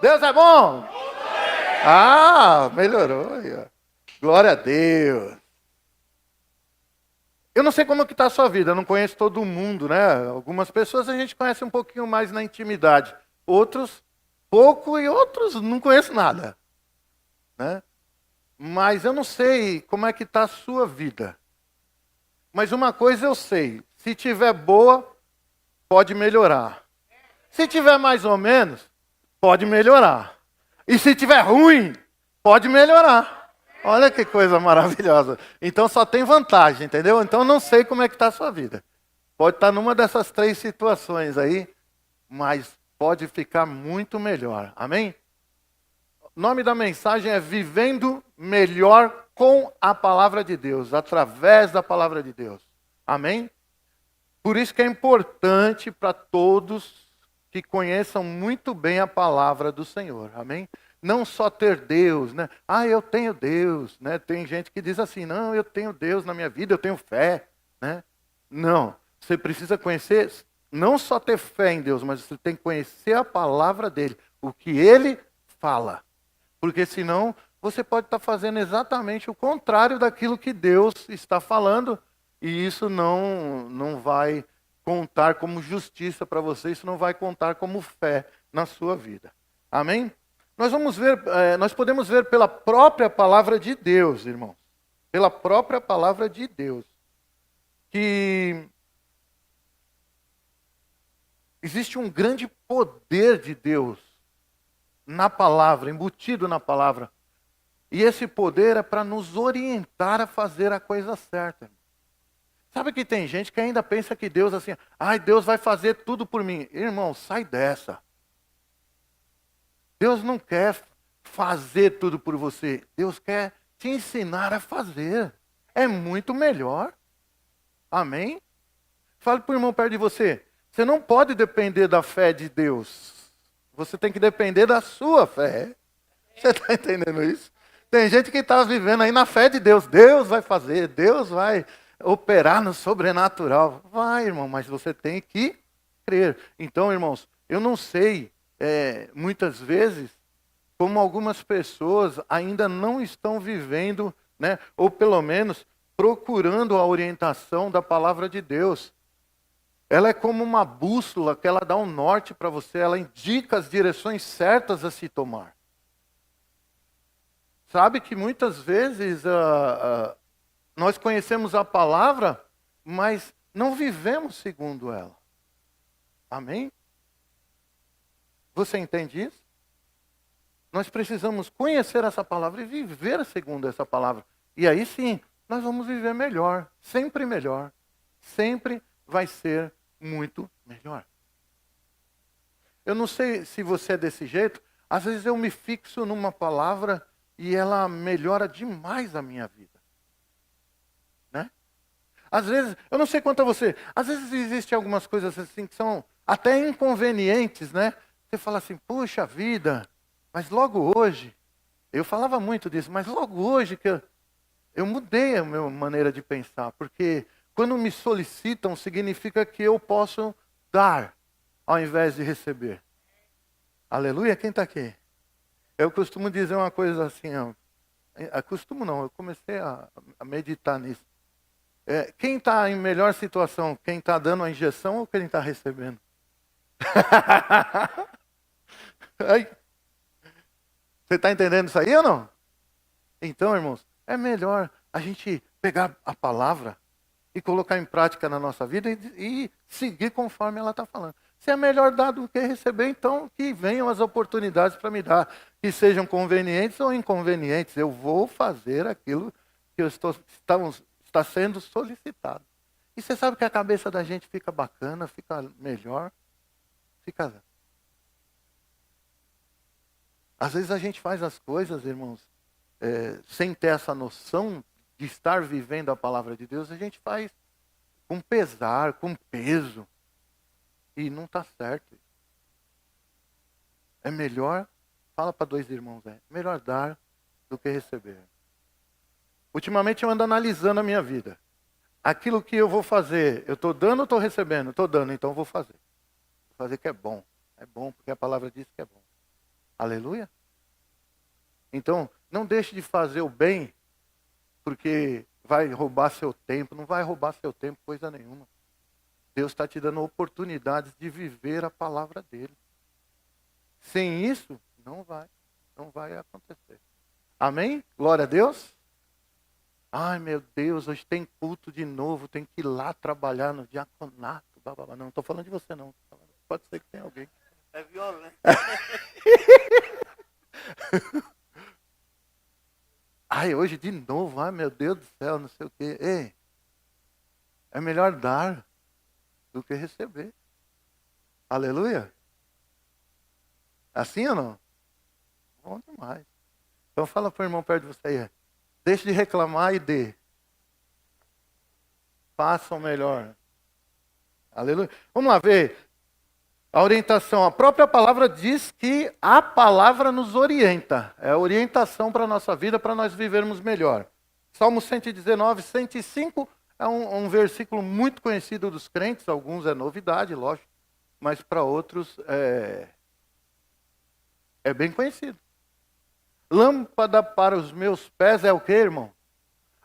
Deus é bom? Ah, melhorou aí, ó. Glória a Deus. Eu não sei como que está a sua vida, eu não conheço todo mundo, né? Algumas pessoas a gente conhece um pouquinho mais na intimidade. Outros, pouco, e outros não conheço nada, né? Mas eu não sei como é que está a sua vida. Mas uma coisa eu sei, se tiver boa, pode melhorar. Se tiver mais ou menos, pode melhorar. E se tiver ruim, pode melhorar. Olha que coisa maravilhosa. Então só tem vantagem, entendeu? Então eu não sei como é que está a sua vida. Pode estar numa dessas três situações aí, mas pode ficar muito melhor. Amém? O nome da mensagem é Vivendo Melhor com a Palavra de Deus, através da Palavra de Deus. Amém? Por isso que é importante para todos que conheçam muito bem a palavra do Senhor. Amém? Não só ter Deus, né? Ah, eu tenho Deus, né? Tem gente que diz assim, não, eu tenho Deus na minha vida, eu tenho fé, né? Não, você precisa conhecer, não só ter fé em Deus, mas você tem que conhecer a palavra dele, o que ele fala. Porque senão você pode estar fazendo exatamente o contrário daquilo que Deus está falando, e isso não vai contar como justiça para você, isso não vai contar como fé na sua vida. Amém? Nós podemos ver pela própria palavra de Deus, irmãos, pela própria palavra de Deus, que existe um grande poder de Deus na palavra, embutido na palavra. E esse poder é para nos orientar a fazer a coisa certa. Sabe que tem gente que ainda pensa que Deus assim, ai, Deus vai fazer tudo por mim. Irmão, sai dessa. Deus não quer fazer tudo por você. Deus quer te ensinar a fazer. É muito melhor. Amém? Fale para o irmão perto de você. Você não pode depender da fé de Deus. Você tem que depender da sua fé. Você está entendendo isso? Tem gente que está vivendo aí na fé de Deus. Deus vai fazer, Deus vai operar no sobrenatural. Vai, irmão, mas você tem que crer. Então, irmãos, eu não sei, muitas vezes, como algumas pessoas ainda não estão vivendo, né, ou pelo menos procurando a orientação da palavra de Deus. Ela é como uma bússola que ela dá um norte para você, ela indica as direções certas a se tomar. Sabe que muitas vezes nós conhecemos a palavra, mas não vivemos segundo ela. Amém? Você entende isso? Nós precisamos conhecer essa palavra e viver segundo essa palavra. E aí sim, nós vamos viver melhor, sempre melhor. Sempre vai ser muito melhor. Eu não sei se você é desse jeito, às vezes eu me fixo numa palavra e ela melhora demais a minha vida. Né? Às vezes, eu não sei quanto a você, às vezes existem algumas coisas assim que são até inconvenientes, né? Você fala assim, puxa vida, mas logo hoje, eu falava muito disso, mas logo hoje que eu mudei a minha maneira de pensar, porque quando me solicitam, significa que eu posso dar, ao invés de receber. Aleluia, quem está aqui? Eu costumo dizer uma coisa assim, costumo não, eu comecei a meditar nisso. Quem está em melhor situação, quem está dando a injeção ou quem está recebendo? Você está entendendo isso aí ou não? Então, irmãos, é melhor a gente pegar a palavra e colocar em prática na nossa vida e seguir conforme ela está falando. Se é melhor dar do que receber, então que venham as oportunidades para me dar, que sejam convenientes ou inconvenientes. Eu vou fazer aquilo que está sendo solicitado. E você sabe que a cabeça da gente fica bacana, fica melhor, fica... Às vezes a gente faz as coisas, irmãos, sem ter essa noção de estar vivendo a palavra de Deus, a gente faz com pesar, com peso. E não está certo. É melhor, fala para dois irmãos, melhor dar do que receber. Ultimamente eu ando analisando a minha vida. Aquilo que eu vou fazer, eu estou dando ou estou recebendo? Estou dando, então eu vou fazer. Vou fazer que é bom. É bom porque a palavra diz que é bom. Aleluia? Então, não deixe de fazer o bem, porque vai roubar seu tempo. Não vai roubar seu tempo coisa nenhuma. Deus está te dando oportunidades de viver a palavra dele. Sem isso, não vai acontecer. Amém? Glória a Deus. Ai, meu Deus, hoje tem culto de novo, tem que ir lá trabalhar no diaconato. Não estou falando de você, não. Pode ser que tenha alguém. É violento. Ai, hoje de novo, ai meu Deus do céu, não sei o quê. Ei, é melhor dar do que receber. Aleluia? Assim ou não? Bom demais. Então fala para o irmão perto de você aí. Deixe de reclamar e dê. Faça o melhor. Aleluia. Vamos lá ver. A orientação, a própria palavra diz que a palavra nos orienta. É a orientação para a nossa vida, para nós vivermos melhor. Salmo 119, 105 é um versículo muito conhecido dos crentes. Alguns é novidade, lógico. Mas para outros é bem conhecido. Lâmpada para os meus pés é o que, irmão?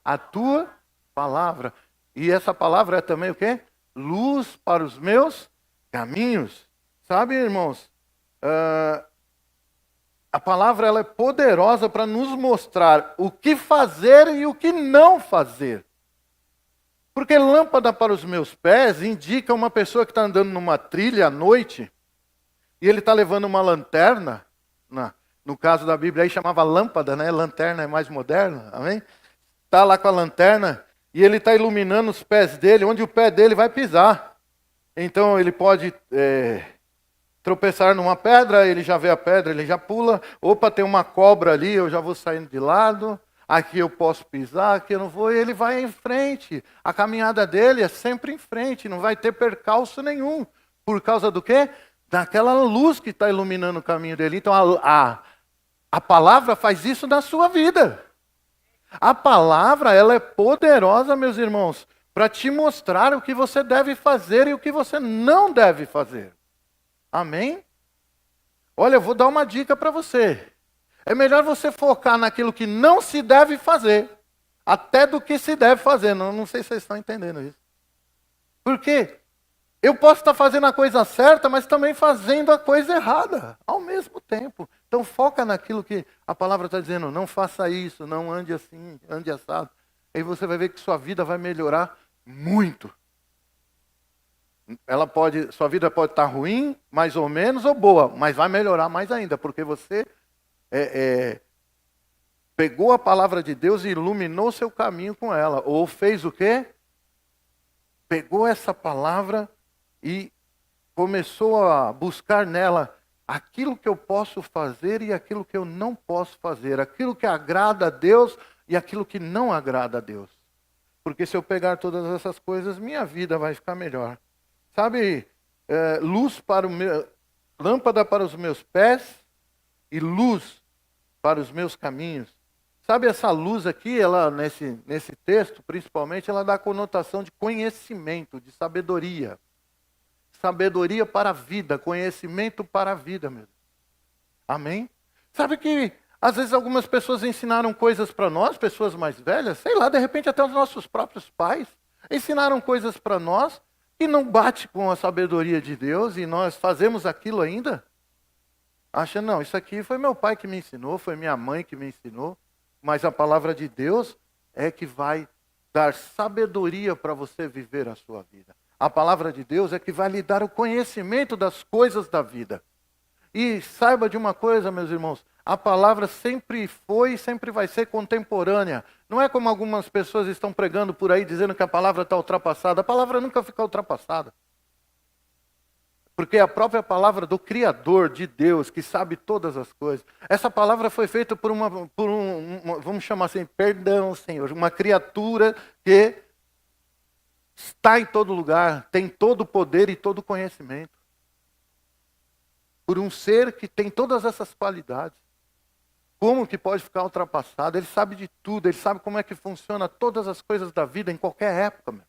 A tua palavra. E essa palavra é também o quê? Luz para os meus caminhos. Sabe, irmãos, a palavra ela é poderosa para nos mostrar o que fazer e o que não fazer. Porque lâmpada para os meus pés indica uma pessoa que está andando numa trilha à noite e ele está levando uma lanterna, no caso da Bíblia aí chamava lâmpada, né? Lanterna é mais moderna, amém? Está lá com a lanterna e ele está iluminando os pés dele, onde o pé dele vai pisar. Então ele pode tropeçar numa pedra, ele já vê a pedra, ele já pula. Opa, tem uma cobra ali, eu já vou saindo de lado. Aqui eu posso pisar, aqui eu não vou. E ele vai em frente. A caminhada dele é sempre em frente, não vai ter percalço nenhum. Por causa do quê? Daquela luz que está iluminando o caminho dele. Então a palavra faz isso na sua vida. A palavra, ela é poderosa, meus irmãos, para te mostrar o que você deve fazer e o que você não deve fazer. Amém? Olha, eu vou dar uma dica para você. É melhor você focar naquilo que não se deve fazer, até do que se deve fazer. Não sei se vocês estão entendendo isso. Por quê? Eu posso estar fazendo a coisa certa, mas também fazendo a coisa errada, ao mesmo tempo. Então foca naquilo que a palavra está dizendo. Não faça isso, não ande assim, ande assado. Aí você vai ver que sua vida vai melhorar muito. Sua vida pode estar ruim, mais ou menos, ou boa, mas vai melhorar mais ainda, porque você pegou a palavra de Deus e iluminou seu caminho com ela. Ou fez o quê? Pegou essa palavra e começou a buscar nela aquilo que eu posso fazer e aquilo que eu não posso fazer. Aquilo que agrada a Deus e aquilo que não agrada a Deus. Porque se eu pegar todas essas coisas, minha vida vai ficar melhor. Sabe, lâmpada para os meus pés e luz para os meus caminhos. Sabe, essa luz aqui, ela nesse texto, principalmente, ela dá a conotação de conhecimento, de sabedoria. Sabedoria para a vida, conhecimento para a vida mesmo. Amém? Sabe que, às vezes, algumas pessoas ensinaram coisas para nós, pessoas mais velhas, sei lá, de repente até os nossos próprios pais, ensinaram coisas para nós que não bate com a sabedoria de Deus e nós fazemos aquilo ainda. Acha, não, isso aqui foi meu pai que me ensinou, foi minha mãe que me ensinou, mas a palavra de Deus é que vai dar sabedoria para você viver a sua vida. A palavra de Deus é que vai lhe dar o conhecimento das coisas da vida. E saiba de uma coisa, meus irmãos, a palavra sempre foi e sempre vai ser contemporânea. Não é como algumas pessoas estão pregando por aí, dizendo que a palavra está ultrapassada. A palavra nunca fica ultrapassada. Porque é a própria palavra do Criador, de Deus, que sabe todas as coisas. Essa palavra foi feita por vamos chamar assim, perdão, Senhor, uma criatura que está em todo lugar, tem todo o poder e todo o conhecimento. Por um ser que tem todas essas qualidades. Como que pode ficar ultrapassado? Ele sabe de tudo, ele sabe como é que funciona todas as coisas da vida em qualquer época. Meu.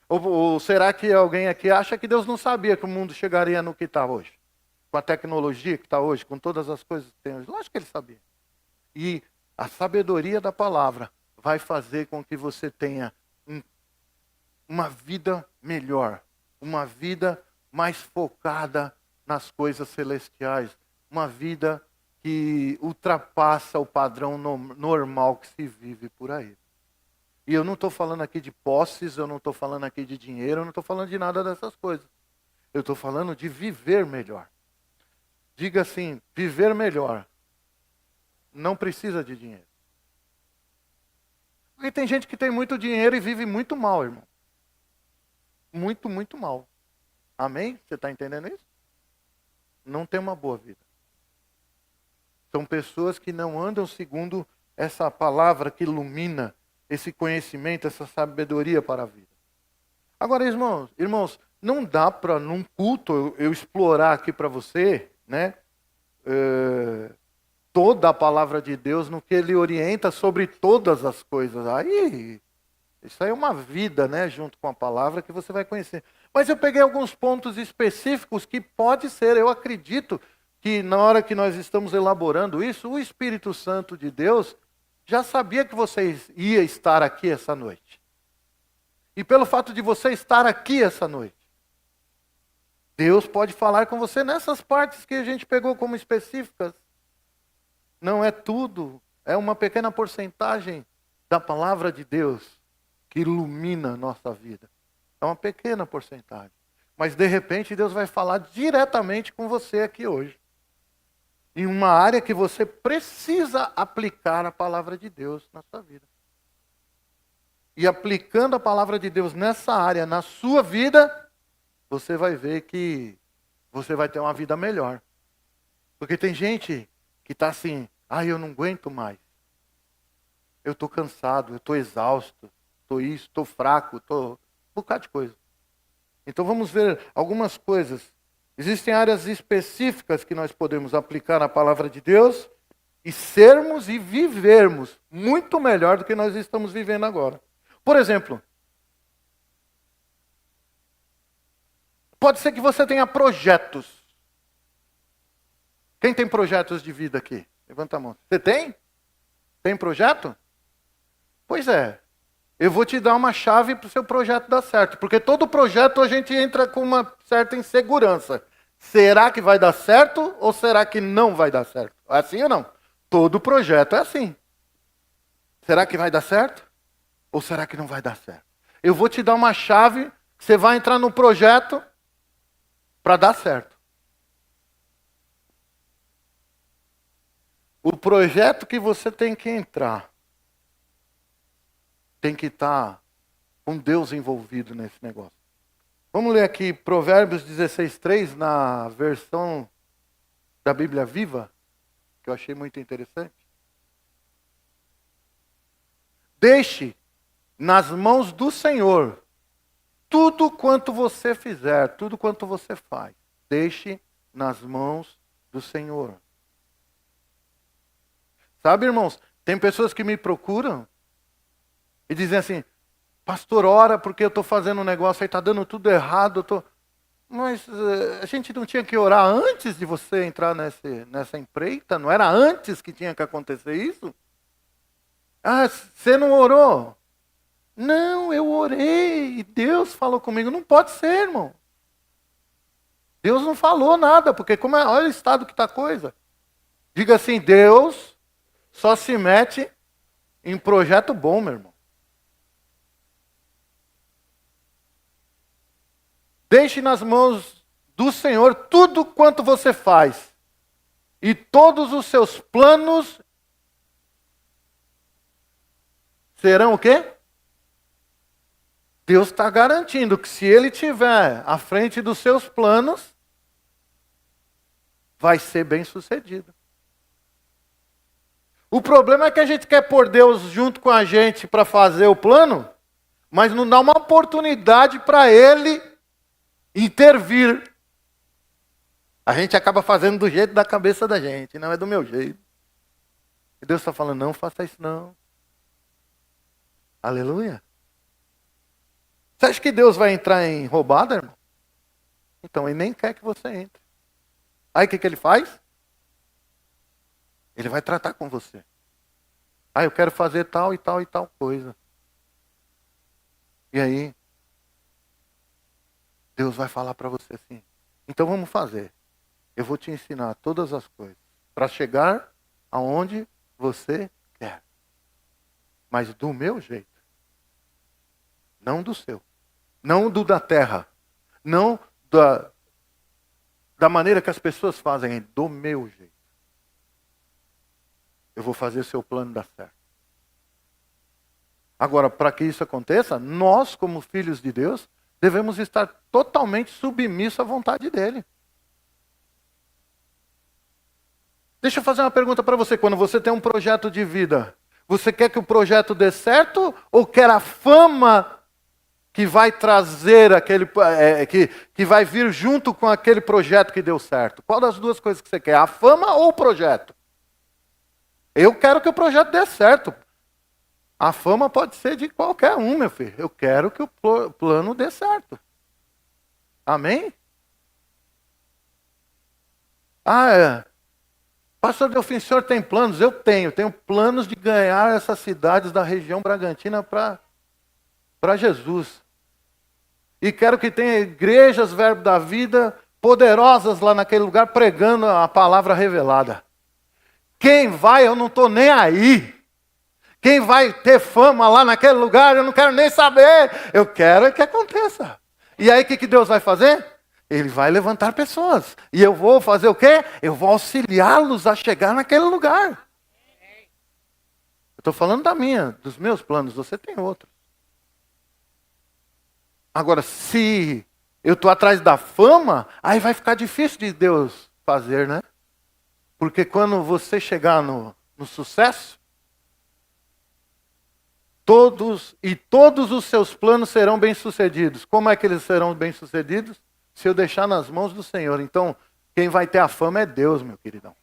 Ou será que alguém aqui acha que Deus não sabia que o mundo chegaria no que está hoje? com a tecnologia que está hoje, com todas as coisas que tem hoje? Lógico que ele sabia. E a sabedoria da palavra vai fazer com que você tenha uma vida melhor, uma vida mais focada nas coisas celestiais, uma vida que ultrapassa o padrão normal que se vive por aí. E eu não estou falando aqui de posses, eu não estou falando aqui de dinheiro, eu não estou falando de nada dessas coisas. Eu estou falando de viver melhor. Diga assim, viver melhor não precisa de dinheiro. Porque tem gente que tem muito dinheiro e vive muito mal, irmão. Muito, muito mal. Amém? Você está entendendo isso? Não tem uma boa vida. São pessoas que não andam segundo essa palavra que ilumina esse conhecimento, essa sabedoria para a vida. Agora, irmãos, não dá para num culto eu explorar aqui para você, né, toda a palavra de Deus no que ele orienta sobre todas as coisas. Isso aí é uma vida, né, junto com a palavra que você vai conhecer. Mas eu peguei alguns pontos específicos que pode ser, eu acredito que na hora que nós estamos elaborando isso, o Espírito Santo de Deus já sabia que você ia estar aqui essa noite. E pelo fato de você estar aqui essa noite, Deus pode falar com você nessas partes que a gente pegou como específicas. Não é tudo, é uma pequena porcentagem da palavra de Deus que ilumina a nossa vida. É uma pequena porcentagem. Mas de repente Deus vai falar diretamente com você aqui hoje. Em uma área que você precisa aplicar a palavra de Deus na sua vida. E aplicando a palavra de Deus nessa área, na sua vida, você vai ver que você vai ter uma vida melhor. Porque tem gente que está assim, eu não aguento mais. Eu estou cansado, eu estou exausto, estou isso, estou fraco, estou um bocado de coisa. Então vamos ver algumas coisas. Existem áreas específicas que nós podemos aplicar na palavra de Deus e sermos e vivermos muito melhor do que nós estamos vivendo agora. Por exemplo, pode ser que você tenha projetos. Quem tem projetos de vida aqui? Levanta a mão. Você tem? Tem projeto? Pois é. Eu vou te dar uma chave para o seu projeto dar certo. Porque todo projeto a gente entra com uma certa insegurança. Será que vai dar certo ou será que não vai dar certo? É assim ou não? Todo projeto é assim. Será que vai dar certo? Ou será que não vai dar certo? Eu vou te dar uma chave, você vai entrar no projeto para dar certo. O projeto que você tem que entrar tem que estar com Deus envolvido nesse negócio. Vamos ler aqui Provérbios 16:3 na versão da Bíblia Viva, que eu achei muito interessante. Deixe nas mãos do Senhor tudo quanto você fizer, tudo quanto você faz. Deixe nas mãos do Senhor. Sabe, irmãos, tem pessoas que me procuram e dizem assim, pastor, ora porque eu estou fazendo um negócio aí, está dando tudo errado. Mas a gente não tinha que orar antes de você entrar nessa empreita? Não era antes que tinha que acontecer isso? Você não orou? Não, eu orei e Deus falou comigo. Não pode ser, irmão. Deus não falou nada, porque olha o estado que está a coisa. Diga assim, Deus só se mete em projeto bom, meu irmão. Deixe nas mãos do Senhor tudo quanto você faz. E todos os seus planos serão o quê? Deus está garantindo que se Ele estiver à frente dos seus planos, vai ser bem sucedido. O problema é que a gente quer pôr Deus junto com a gente para fazer o plano, mas não dá uma oportunidade para Ele intervir. A gente acaba fazendo do jeito da cabeça da gente, não é do meu jeito. E Deus está falando, não faça isso não. Aleluia. Você acha que Deus vai entrar em roubada, irmão? Então, Ele nem quer que você entre. Aí o que ele faz? Ele vai tratar com você. Ah, eu quero fazer tal e tal e tal coisa. E aí, Deus vai falar para você assim, então vamos fazer. Eu vou te ensinar todas as coisas para chegar aonde você quer. Mas do meu jeito. Não do seu. Não do da terra. Não da maneira que as pessoas fazem. Do meu jeito. Eu vou fazer seu plano dar certo. Agora, para que isso aconteça, nós, como filhos de Deus, devemos estar totalmente submissos à vontade dele. Deixa eu fazer uma pergunta para você. Quando você tem um projeto de vida, você quer que o projeto dê certo ou quer a fama que vai trazer aquele, que vai vir junto com aquele projeto que deu certo? Qual das duas coisas que você quer? A fama ou o projeto? Eu quero que o projeto dê certo. A fama pode ser de qualquer um, meu filho. Eu quero que o plano dê certo. Amém? Pastor Delfim, o senhor tem planos? Eu tenho. Tenho planos de ganhar essas cidades da região Bragantina para Jesus. E quero que tenha igrejas, Verbo da Vida, poderosas lá naquele lugar, pregando a palavra revelada. Quem vai, eu não estou nem aí. Quem vai ter fama lá naquele lugar, eu não quero nem saber. Eu quero que aconteça. E aí o que Deus vai fazer? Ele vai levantar pessoas. E eu vou fazer o quê? Eu vou auxiliá-los a chegar naquele lugar. Eu estou falando dos meus planos, você tem outros. Agora, se eu estou atrás da fama, aí vai ficar difícil de Deus fazer, né? Porque quando você chegar no sucesso, todos os seus planos serão bem-sucedidos. Como é que eles serão bem-sucedidos? Se eu deixar nas mãos do Senhor. Então, quem vai ter a fama é Deus, meu queridão.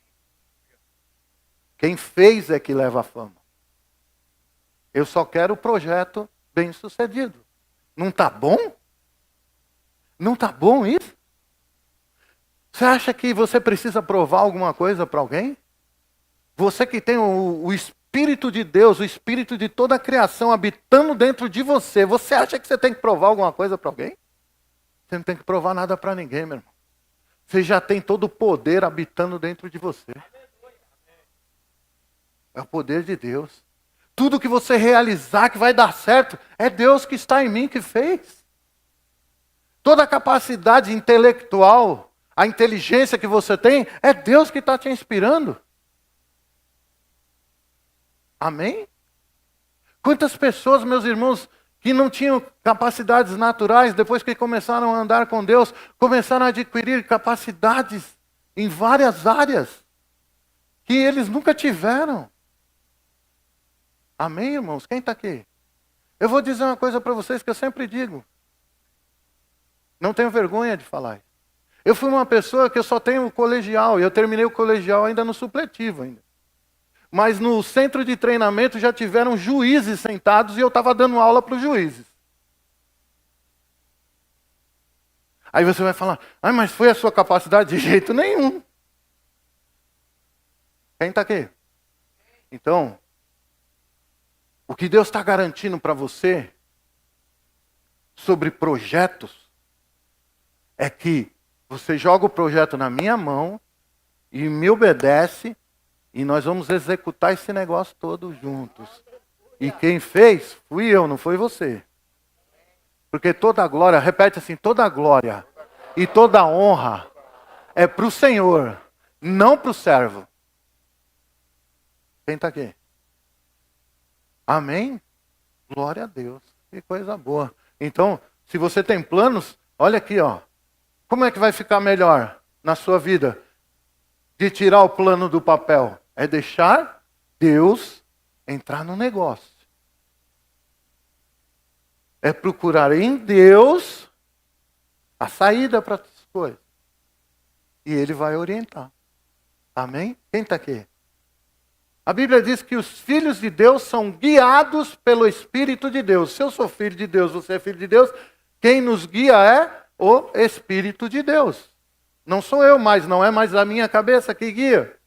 Quem fez é que leva a fama. Eu só quero o projeto bem-sucedido. Não está bom? Não está bom isso? Você acha que você precisa provar alguma coisa para alguém? Você que tem o Espírito de Deus, o Espírito de toda a criação habitando dentro de você, você acha que você tem que provar alguma coisa para alguém? Você não tem que provar nada para ninguém, meu irmão. Você já tem todo o poder habitando dentro de você. É o poder de Deus. Tudo que você realizar que vai dar certo, é Deus que está em mim que fez. Toda a capacidade intelectual, a inteligência que você tem, é Deus que está te inspirando. Amém? Quantas pessoas, meus irmãos, que não tinham capacidades naturais, depois que começaram a andar com Deus, começaram a adquirir capacidades em várias áreas que eles nunca tiveram. Amém, irmãos? Quem está aqui? Eu vou dizer uma coisa para vocês que eu sempre digo. Não tenho vergonha de falar. Eu fui uma pessoa que eu só tenho o colegial, e eu terminei o colegial ainda no supletivo ainda. Mas no centro de treinamento já tiveram juízes sentados e eu estava dando aula para os juízes. Aí você vai falar, mas foi a sua capacidade? De jeito nenhum. Quem está aqui? Então, o que Deus está garantindo para você sobre projetos é que você joga o projeto na minha mão e me obedece e nós vamos executar esse negócio todo juntos. E quem fez fui eu, não foi você. Porque toda a glória, repete assim, toda a glória e toda a honra é para o Senhor, não para o servo. Quem está aqui? Amém? Glória a Deus. Que coisa boa. Então, se você tem planos, olha aqui, ó. Como é que vai ficar melhor na sua vida? De tirar o plano do papel. É deixar Deus entrar no negócio. É procurar em Deus a saída para as coisas. E Ele vai orientar. Amém? Quem está aqui? A Bíblia diz que os filhos de Deus são guiados pelo Espírito de Deus. Se eu sou filho de Deus, você é filho de Deus, quem nos guia é o Espírito de Deus. Não sou eu mais, não é mais a minha cabeça que guia.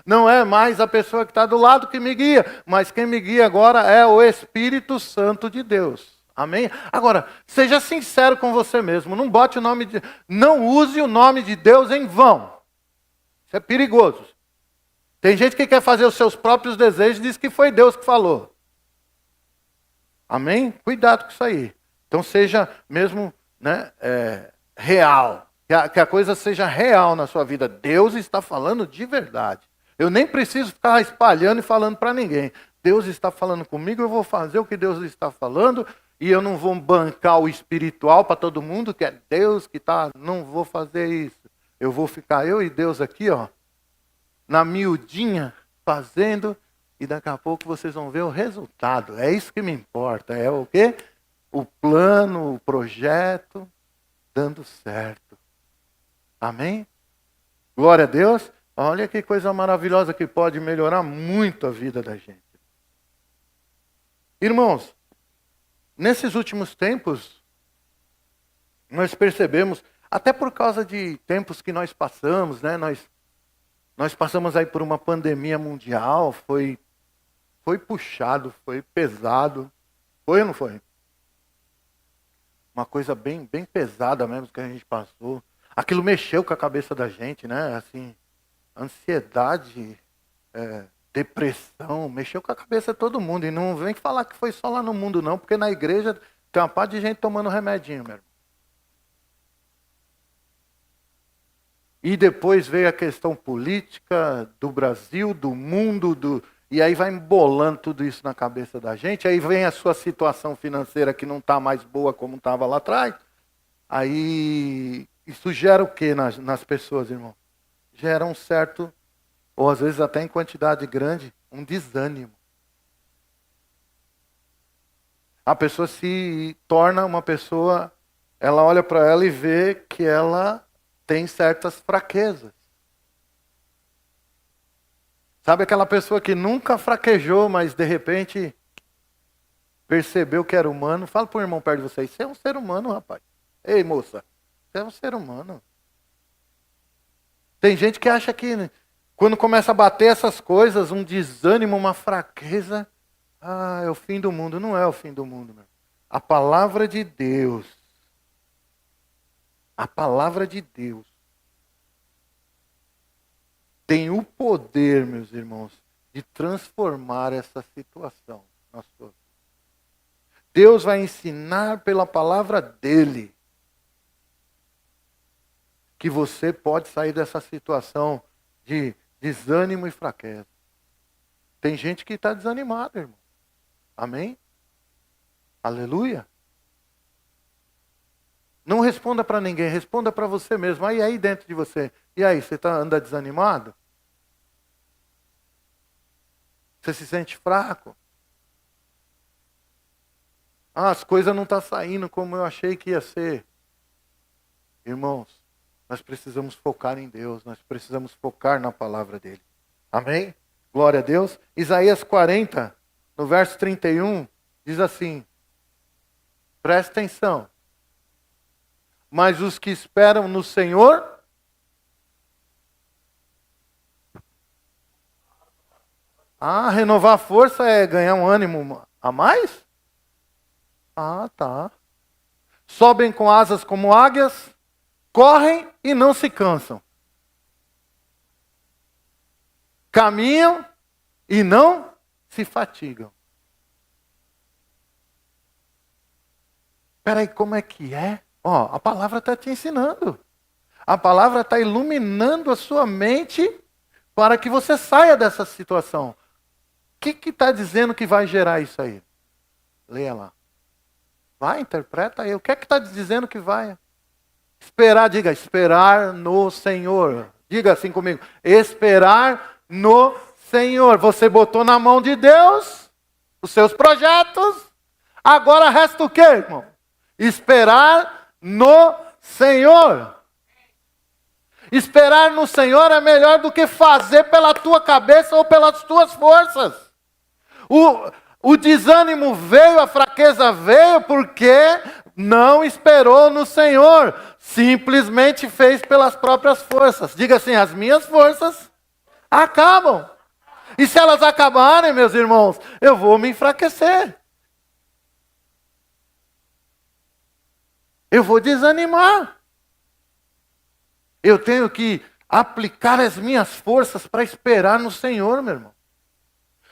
Não é mais a pessoa que está do lado que me guia, mas quem me guia agora é o Espírito Santo de Deus. Amém? Agora, seja sincero com você mesmo, não use o nome de Deus em vão. Isso é perigoso. Tem gente que quer fazer os seus próprios desejos e diz que foi Deus que falou. Amém? Cuidado com isso aí. Então seja mesmo, né, real. Que a coisa seja real na sua vida. Deus está falando de verdade. Eu nem preciso ficar espalhando e falando para ninguém. Deus está falando comigo, eu vou fazer o que Deus está falando e eu não vou bancar o espiritual para todo mundo, que é Deus que está, não vou fazer isso. Eu vou ficar eu e Deus aqui, ó, na miudinha, fazendo, e daqui a pouco vocês vão ver o resultado. É isso que me importa, é o quê? O plano, o projeto dando certo. Amém? Glória a Deus. Olha que coisa maravilhosa que pode melhorar muito a vida da gente. Irmãos, nesses últimos tempos, nós percebemos, até por causa de tempos que nós passamos, né? Nós passamos aí por uma pandemia mundial, foi puxado, foi pesado. Foi ou não foi? Uma coisa bem pesada mesmo que a gente passou. Aquilo mexeu com a cabeça da gente, né? Assim, ansiedade, depressão, mexeu com a cabeça de todo mundo. E não vem falar que foi só lá no mundo não, porque na igreja tem uma parte de gente tomando remedinho, meu irmão. E depois veio a questão política do Brasil, do mundo, e aí vai embolando tudo isso na cabeça da gente. Aí vem a sua situação financeira que não está mais boa como estava lá atrás. Aí isso gera o que nas pessoas, irmão? Gera um certo, ou às vezes até em quantidade grande, um desânimo. A pessoa se torna uma pessoa, ela olha para ela e vê que ela tem certas fraquezas. Sabe aquela pessoa que nunca fraquejou, mas de repente percebeu que era humano? Fala para o irmão perto de você, você é um ser humano, rapaz. Ei, moça, você é um ser humano. Tem gente que acha que quando começa a bater essas coisas, um desânimo, uma fraqueza, é o fim do mundo. Não é o fim do mundo, meu. A palavra de Deus, tem o poder, meus irmãos, de transformar essa situação na sua vida. Deus vai ensinar pela palavra dele que você pode sair dessa situação de desânimo e fraqueza. Tem gente que está desanimada, irmão. Amém? Aleluia. Não responda para ninguém, responda para você mesmo. Aí dentro de você. E aí, você anda desanimado? Você se sente fraco? As coisas não estão saindo como eu achei que ia ser. Irmãos, nós precisamos focar em Deus, nós precisamos focar na palavra dele. Amém? Glória a Deus. Isaías 40, no verso 31, diz assim, presta atenção. Mas os que esperam no Senhor, renovar a força é ganhar um ânimo a mais? Tá. Sobem com asas como águias, correm e não se cansam. Caminham e não se fatigam. Espera aí, como é que é? A palavra está te ensinando. A palavra está iluminando a sua mente para que você saia dessa situação. O que está dizendo que vai gerar isso aí? Leia lá. Vai, interpreta aí. O que é que está dizendo que vai? Esperar, diga, esperar no Senhor. Diga assim comigo, esperar no Senhor. Você botou na mão de Deus os seus projetos. Agora resta o quê, irmão? Esperar no Senhor. Esperar no Senhor é melhor do que fazer pela tua cabeça ou pelas tuas forças. O desânimo veio, a fraqueza veio, porque não esperou no Senhor, simplesmente fez pelas próprias forças. Diga assim, as minhas forças acabam. E se elas acabarem, meus irmãos, eu vou me enfraquecer. Eu vou desanimar. Eu tenho que aplicar as minhas forças para esperar no Senhor, meu irmão.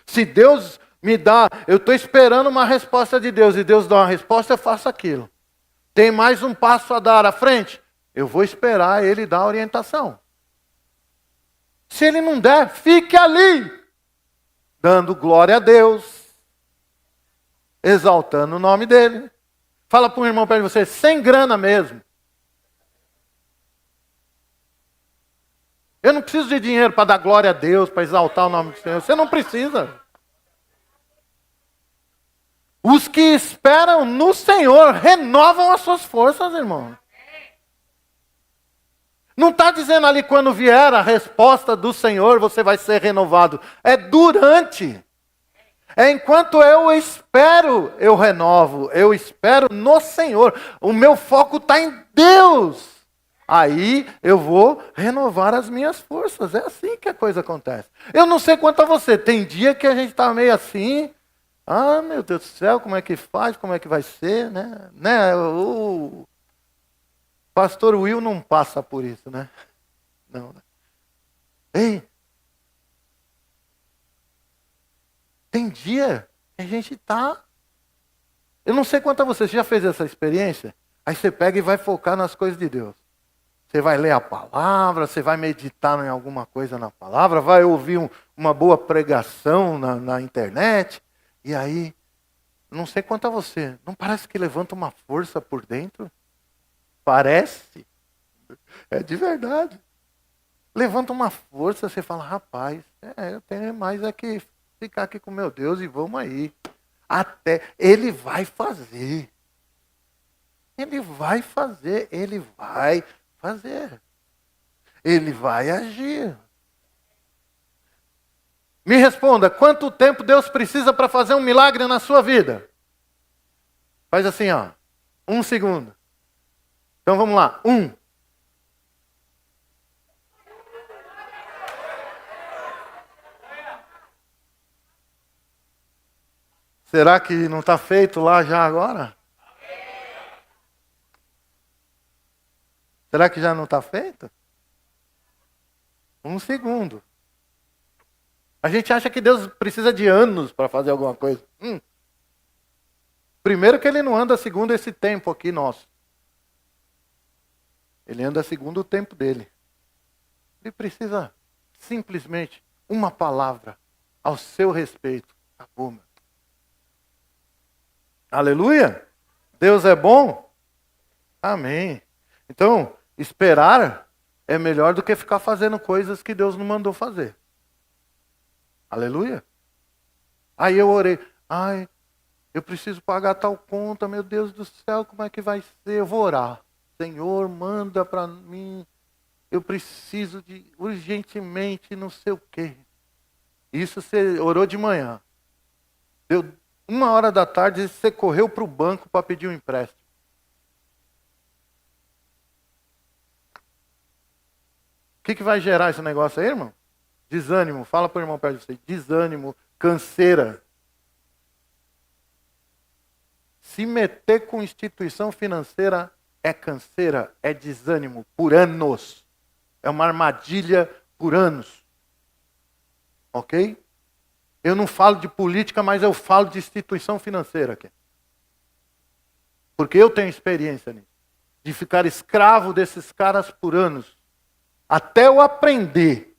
Se Deus me dá, eu estou esperando uma resposta de Deus, e Deus dá uma resposta, eu faço aquilo. Tem mais um passo a dar à frente, eu vou esperar Ele dar a orientação. Se Ele não der, fique ali, dando glória a Deus, exaltando o nome dEle. Fala para um irmão perto de você, sem grana mesmo. Eu não preciso de dinheiro para dar glória a Deus, para exaltar o nome do Senhor. Você não precisa. Os que esperam no Senhor renovam as suas forças, irmão. Não está dizendo ali quando vier a resposta do Senhor, você vai ser renovado. É durante. É enquanto eu espero, eu renovo. Eu espero no Senhor. O meu foco está em Deus. Aí eu vou renovar as minhas forças. É assim que a coisa acontece. Eu não sei quanto a você. Tem dia que a gente está meio assim. Ah, meu Deus do céu, como é que faz? Como é que vai ser? Né? O pastor Will não passa por isso, né? Não, né? Ei, tem dia que a gente está... Eu não sei quanto a você. Você já fez essa experiência? Aí você pega e vai focar nas coisas de Deus. Você vai ler a palavra, você vai meditar em alguma coisa na palavra, vai ouvir uma boa pregação na internet, e aí, não sei quanto a você, não parece que levanta uma força por dentro? Parece. É de verdade. Levanta uma força, você fala, rapaz, eu tenho mais é que ficar aqui com meu Deus e vamos aí. Até Ele vai fazer. Ele vai fazer, Ele vai fazer. Ele vai agir. Me responda, quanto tempo Deus precisa para fazer um milagre na sua vida? Faz assim, ó. 1 segundo. Então vamos lá. 1. Será que não está feito lá já agora? Será que já não está feito? 1 segundo. A gente acha que Deus precisa de anos para fazer alguma coisa. Primeiro que Ele não anda segundo esse tempo aqui nosso. Ele anda segundo o tempo dele. Ele precisa simplesmente uma palavra ao seu respeito. Acabou, meu. Aleluia? Deus é bom? Amém. Então, esperar é melhor do que ficar fazendo coisas que Deus não mandou fazer. Aleluia? Aí eu orei. Ai, eu preciso pagar tal conta, meu Deus do céu, como é que vai ser? Eu vou orar. Senhor, manda para mim. Eu preciso de urgentemente não sei o quê. Isso você orou de manhã. Deu 1h da tarde e você correu para o banco para pedir um empréstimo. O que vai gerar esse negócio aí, irmão? Desânimo. Fala para o irmão perto de você. Desânimo, canseira. Se meter com instituição financeira é canseira, é desânimo por anos. É uma armadilha por anos. Ok? Eu não falo de política, mas eu falo de instituição financeira aqui. Porque eu tenho experiência nisso. De ficar escravo desses caras por anos. Até eu aprender.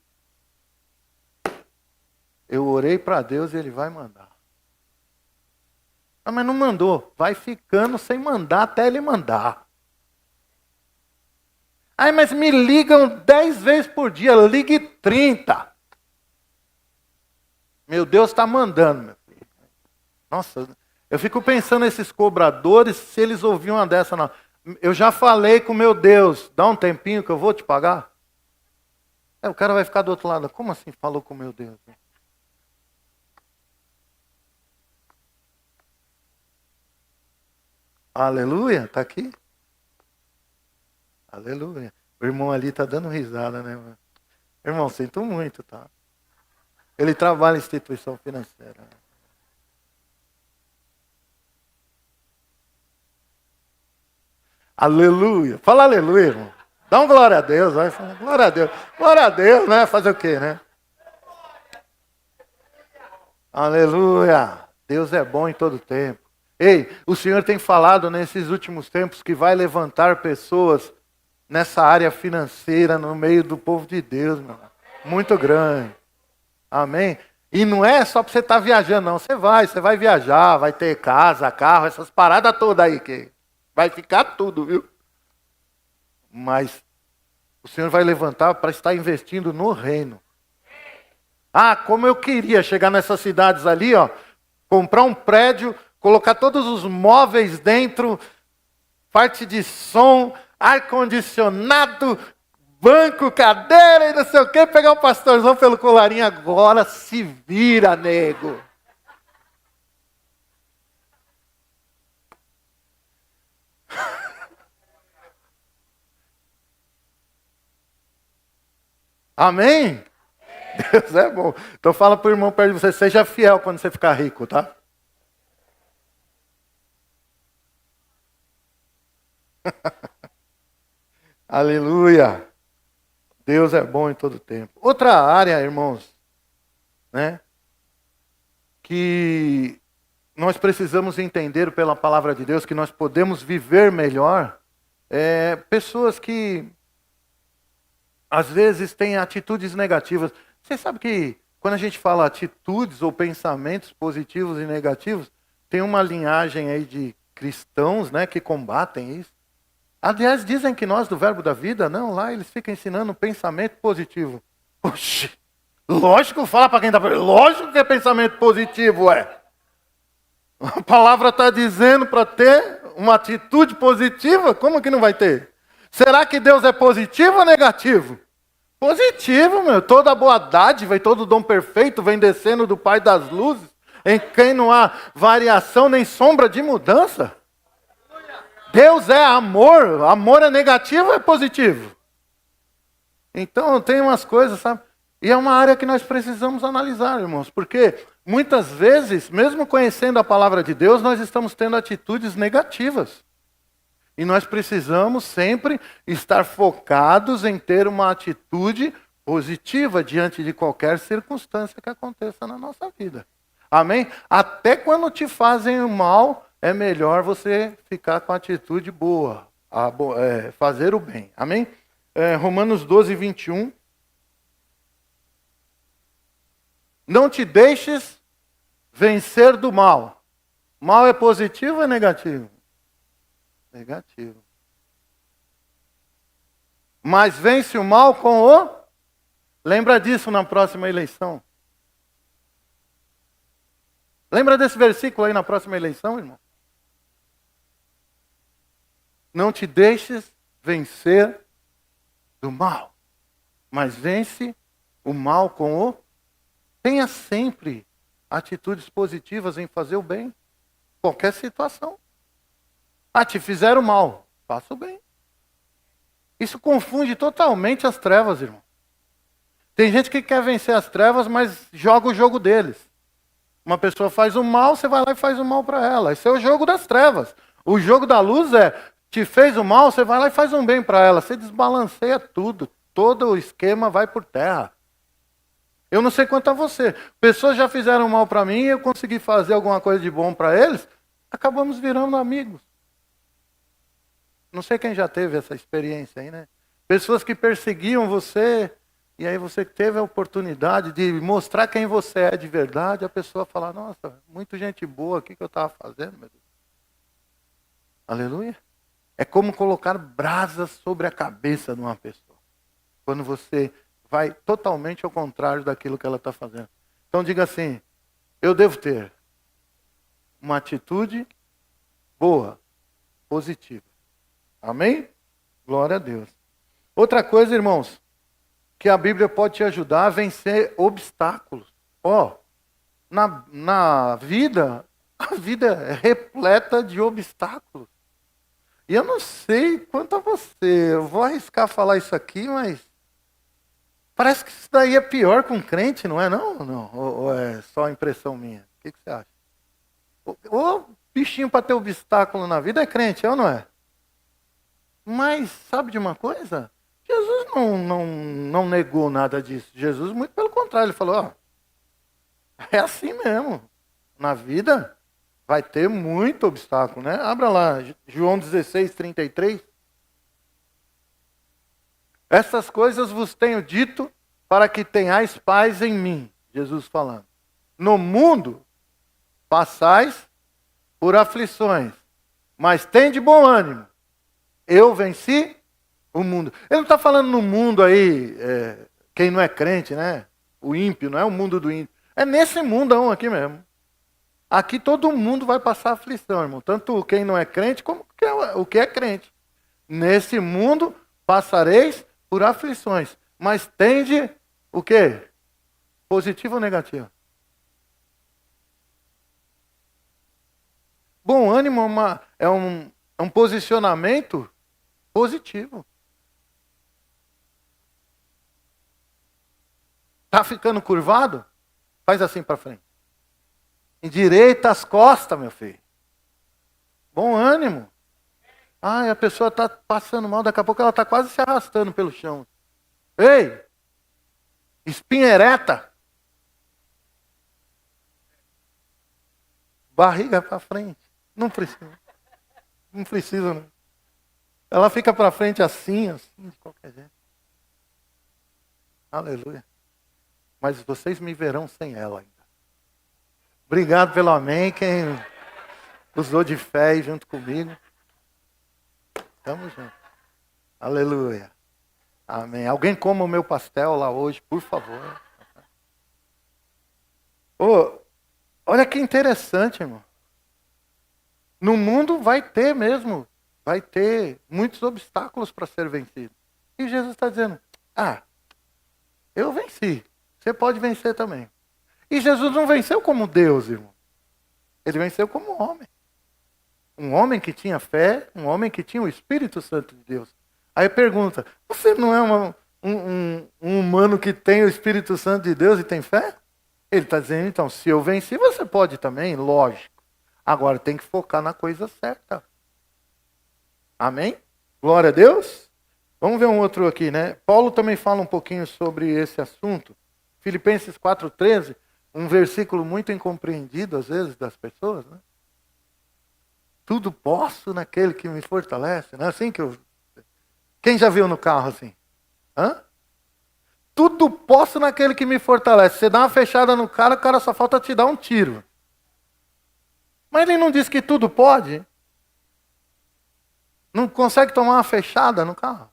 Eu orei para Deus e Ele vai mandar. Ah, mas não mandou. Vai ficando sem mandar até Ele mandar. Ai, mas me ligam 10 vezes por dia. Ligue 30. Meu Deus está mandando, meu filho. Nossa, eu fico pensando nesses cobradores, se eles ouviam uma dessa, não. Eu já falei com meu Deus, dá um tempinho que eu vou te pagar. O cara vai ficar do outro lado. Como assim falou com meu Deus? Aleluia, está aqui? Aleluia. O irmão ali está dando risada, né? Irmão, sinto muito, tá? Ele trabalha em instituição financeira. Aleluia. Fala aleluia, irmão. Dá um glória a Deus, vai. Glória a Deus. Glória a Deus, né? Fazer o quê, né? Aleluia. Deus é bom em todo tempo. Ei, o Senhor tem falado nesses últimos tempos que vai levantar pessoas nessa área financeira no meio do povo de Deus, meu irmão. Muito grande. Amém? E não é só para você estar viajando, não. Você vai viajar, vai ter casa, carro, essas paradas todas aí que vai ficar tudo, viu? Mas o Senhor vai levantar para estar investindo no reino. Ah, como eu queria chegar nessas cidades ali, ó, comprar um prédio, colocar todos os móveis dentro, parte de som, ar-condicionado, banco, cadeira e não sei o quê, pegar o pastorzão pelo colarinho, agora se vira, nego. Amém? Deus é bom. Então fala pro irmão perto de você, seja fiel quando você ficar rico, tá? Aleluia. Deus é bom em todo tempo. Outra área, irmãos, né? Que nós precisamos entender pela palavra de Deus que nós podemos viver melhor. Pessoas que às vezes têm atitudes negativas. Você sabe que quando a gente fala atitudes ou pensamentos positivos e negativos, tem uma linhagem aí de cristãos, né, que combatem isso. Aliás, dizem que nós do Verbo da Vida, não, lá eles ficam ensinando pensamento positivo. Oxi, lógico, fala para quem está falando, lógico que é pensamento positivo, é. A palavra está dizendo para ter uma atitude positiva, como que não vai ter? Será que Deus é positivo ou negativo? Positivo, meu. Toda boa dádiva e todo dom perfeito vem descendo do Pai das luzes, em quem não há variação nem sombra de mudança. Deus é amor. Amor é negativo ou é positivo? Então tem umas coisas, sabe? E é uma área que nós precisamos analisar, irmãos, porque muitas vezes, mesmo conhecendo a palavra de Deus, nós estamos tendo atitudes negativas. E nós precisamos sempre estar focados em ter uma atitude positiva diante de qualquer circunstância que aconteça na nossa vida. Amém? Até quando te fazem o mal, é melhor você ficar com a atitude boa, fazer o bem. Amém? Romanos 12, 21. Não te deixes vencer do mal. Mal é positivo ou é negativo? Negativo. Mas vence o mal com o... Lembra disso na próxima eleição? Lembra desse versículo aí na próxima eleição, irmão? Não te deixes vencer do mal, mas vence o mal com o... Tenha sempre atitudes positivas em fazer o bem. Qualquer situação. Ah, te fizeram mal. Faça o bem. Isso confunde totalmente as trevas, irmão. Tem gente que quer vencer as trevas, mas joga o jogo deles. Uma pessoa faz o mal, você vai lá e faz o mal para ela. Esse é o jogo das trevas. O jogo da luz é, te fez o mal, você vai lá e faz um bem para ela. Você desbalanceia tudo. Todo o esquema vai por terra. Eu não sei quanto a você. Pessoas já fizeram mal para mim e eu consegui fazer alguma coisa de bom para eles. Acabamos virando amigos. Não sei quem já teve essa experiência aí, né? Pessoas que perseguiam você, e aí você teve a oportunidade de mostrar quem você é de verdade, a pessoa fala, nossa, muita gente boa, o que eu estava fazendo, meu Deus? Aleluia? É como colocar brasas sobre a cabeça de uma pessoa. Quando você vai totalmente ao contrário daquilo que ela está fazendo. Então diga assim, eu devo ter uma atitude boa, positiva. Amém? Glória a Deus. Outra coisa, irmãos, que a Bíblia pode te ajudar a vencer obstáculos. Na vida, a vida é repleta de obstáculos. E eu não sei quanto a você, eu vou arriscar falar isso aqui, mas parece que isso daí é pior com crente, não é não? Não. Ou é só impressão minha? O que você acha? O bichinho para ter obstáculo na vida é crente, é ou não é? Mas sabe de uma coisa? Jesus não negou nada disso. Jesus, muito pelo contrário, ele falou, ó, é assim mesmo. Na vida vai ter muito obstáculo, né? Abra lá, João 16, 33. Essas coisas vos tenho dito para que tenhais paz em mim. Jesus falando. No mundo passais por aflições, mas tende bom ânimo. Eu venci o mundo. Ele não está falando no mundo aí, quem não é crente, né? O ímpio, não é o mundo do ímpio. É nesse mundão aqui mesmo. Aqui todo mundo vai passar aflição, irmão. Tanto quem não é crente, como o que é crente. Nesse mundo passareis por aflições. Mas tende o quê? Positivo ou negativo? Bom ânimo é um posicionamento positivo. Tá ficando curvado? Faz assim para frente. Endireita as costas, meu filho. Bom ânimo. Ai, a pessoa está passando mal, daqui a pouco ela está quase se arrastando pelo chão. Ei! Espinha ereta. Barriga para frente. Não precisa. Não precisa, não. Ela fica para frente assim, de qualquer jeito. Aleluia. Mas vocês me verão sem ela ainda. Obrigado pelo amém, quem usou de fé aí junto comigo. Tamo junto. Aleluia. Amém. Alguém coma o meu pastel lá hoje, por favor. Oh, olha que interessante, irmão. No mundo vai ter mesmo, vai ter muitos obstáculos para ser vencido. E Jesus está dizendo, eu venci. Você pode vencer também. E Jesus não venceu como Deus, irmão. Ele venceu como homem. Um homem que tinha fé, um homem que tinha o Espírito Santo de Deus. Aí pergunta, você não é um humano que tem o Espírito Santo de Deus e tem fé? Ele está dizendo, então, se eu venci, você pode também, lógico. Agora tem que focar na coisa certa. Amém? Glória a Deus. Vamos ver um outro aqui, né? Paulo também fala um pouquinho sobre esse assunto. Filipenses 4,13, um versículo muito incompreendido às vezes das pessoas, né? Tudo posso naquele que me fortalece. Não é assim que eu... Quem já viu no carro assim? Hã? Tudo posso naquele que me fortalece. Você dá uma fechada no cara, o cara só falta te dar um tiro. Mas ele não diz que tudo pode? Não consegue tomar uma fechada no carro?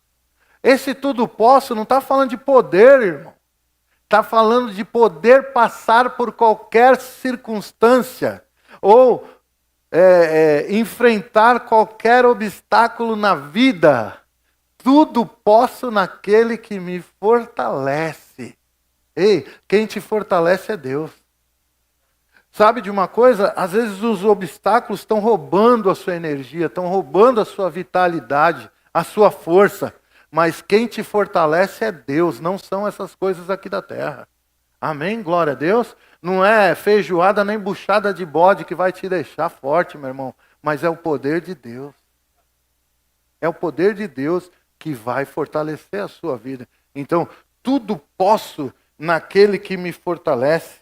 Esse tudo posso não está falando de poder, irmão. Está falando de poder passar por qualquer circunstância. Ou enfrentar qualquer obstáculo na vida. Tudo posso naquele que me fortalece. Ei, quem te fortalece é Deus. Sabe de uma coisa? Às vezes os obstáculos estão roubando a sua energia, estão roubando a sua vitalidade, a sua força. Mas quem te fortalece é Deus, não são essas coisas aqui da terra. Amém? Glória a Deus. Não é feijoada nem buchada de bode que vai te deixar forte, meu irmão. Mas é o poder de Deus. É o poder de Deus que vai fortalecer a sua vida. Então, tudo posso naquele que me fortalece.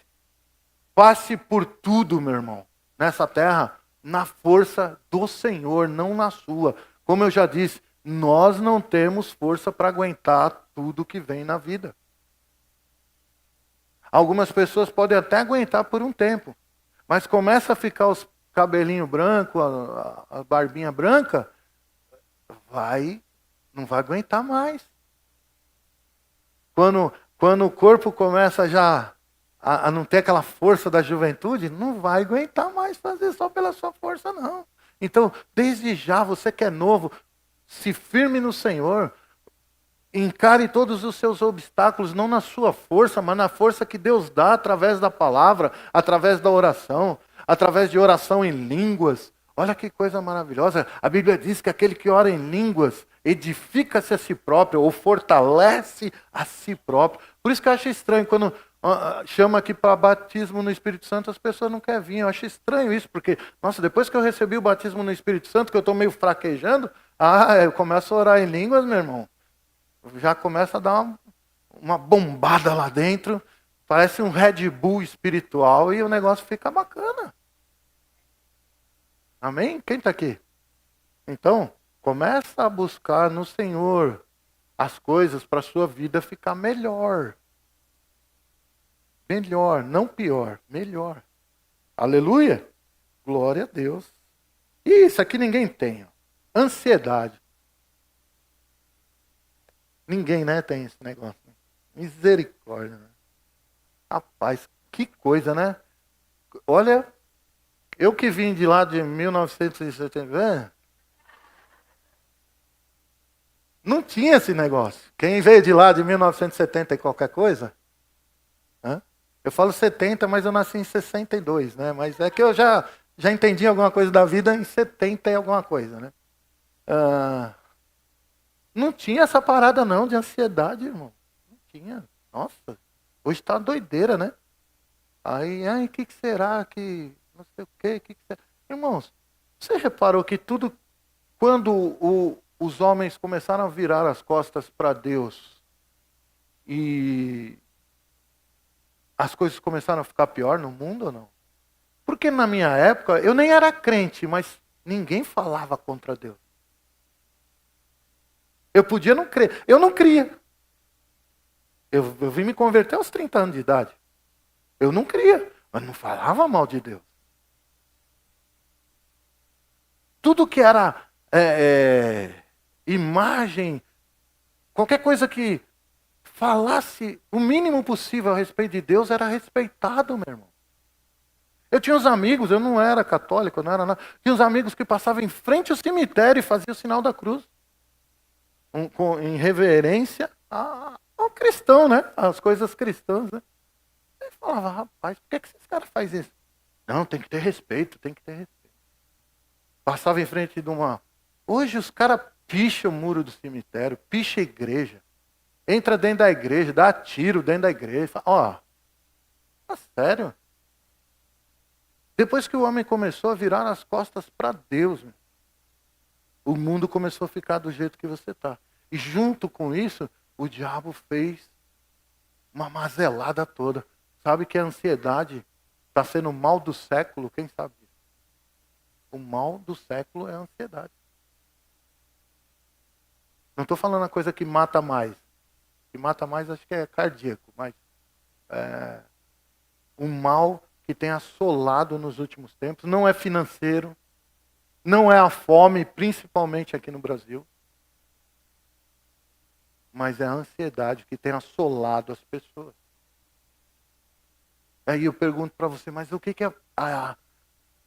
Passe por tudo, meu irmão, nessa terra, na força do Senhor, não na sua. Como eu já disse, nós não temos força para aguentar tudo que vem na vida. Algumas pessoas podem até aguentar por um tempo, mas começa a ficar os cabelinhos brancos, a barbinha branca, não vai aguentar mais. Quando o corpo começa já a não ter aquela força da juventude, não vai aguentar mais fazer só pela sua força, não. Então, desde já, você que é novo, se firme no Senhor, encare todos os seus obstáculos, não na sua força, mas na força que Deus dá através da palavra, através da oração, através de oração em línguas, Olha que coisa maravilhosa. A Bíblia diz que aquele que ora em línguas edifica-se a si próprio ou fortalece a si próprio. Por isso que eu acho estranho quando chama aqui para batismo no Espírito Santo, as pessoas não querem vir. Eu acho estranho isso, porque, nossa, depois que eu recebi o batismo no Espírito Santo, que eu estou meio fraquejando, eu começo a orar em línguas, meu irmão. Já começa a dar uma bombada lá dentro, parece um Red Bull espiritual e o negócio fica bacana. Amém? Quem está aqui? Então, começa a buscar no Senhor as coisas para a sua vida ficar melhor. Melhor, não pior, melhor. Aleluia? Glória a Deus. E isso aqui ninguém tem. Ó. Ansiedade. Ninguém, né, tem esse negócio. Misericórdia. Né? Rapaz, que coisa, né? Olha, eu que vim de lá de 1970, não tinha esse negócio. Quem veio de lá de 1970 e qualquer coisa? Hã? Eu falo 70, mas eu nasci em 62, né? Mas é que eu já entendi alguma coisa da vida em 70 e alguma coisa, né? Não tinha essa parada não de ansiedade, irmão. Não tinha. Nossa, hoje tá doideira, né? Aí, o que será que... Não sei o quê, que será? Irmãos, você reparou que tudo... Quando os homens começaram a virar as costas para Deus e as coisas começaram a ficar pior no mundo ou não? Porque na minha época, eu nem era crente, mas ninguém falava contra Deus. Eu podia não crer. Eu não cria. Eu vim me converter aos 30 anos de idade. Eu não cria, mas não falava mal de Deus. Tudo que era imagem, qualquer coisa que falasse o mínimo possível a respeito de Deus era respeitado, meu irmão. Eu tinha uns amigos, eu não era católico, eu não era nada. Tinha uns amigos que passavam em frente ao cemitério e faziam o sinal da cruz. Em reverência ao cristão, né? As coisas cristãs, né? Eu falava, rapaz, por que esses caras fazem isso? Não, tem que ter respeito, tem que ter respeito. Passava em frente de uma... Hoje os caras picham o muro do cemitério, picham a igreja. Entra dentro da igreja, dá tiro dentro da igreja. Fala, tá sério? Depois que o homem começou a virar as costas para Deus, o mundo começou a ficar do jeito que você está. E junto com isso, o diabo fez uma mazelada toda. Sabe que a ansiedade está sendo o mal do século? Quem sabe disso? O mal do século é a ansiedade. Não estou falando a coisa que mata mais. O que mata mais acho que é cardíaco. Mas o mal que tem assolado nos últimos tempos não é financeiro. Não é a fome, principalmente aqui no Brasil. Mas é a ansiedade que tem assolado as pessoas. Aí eu pergunto para você, mas o que é...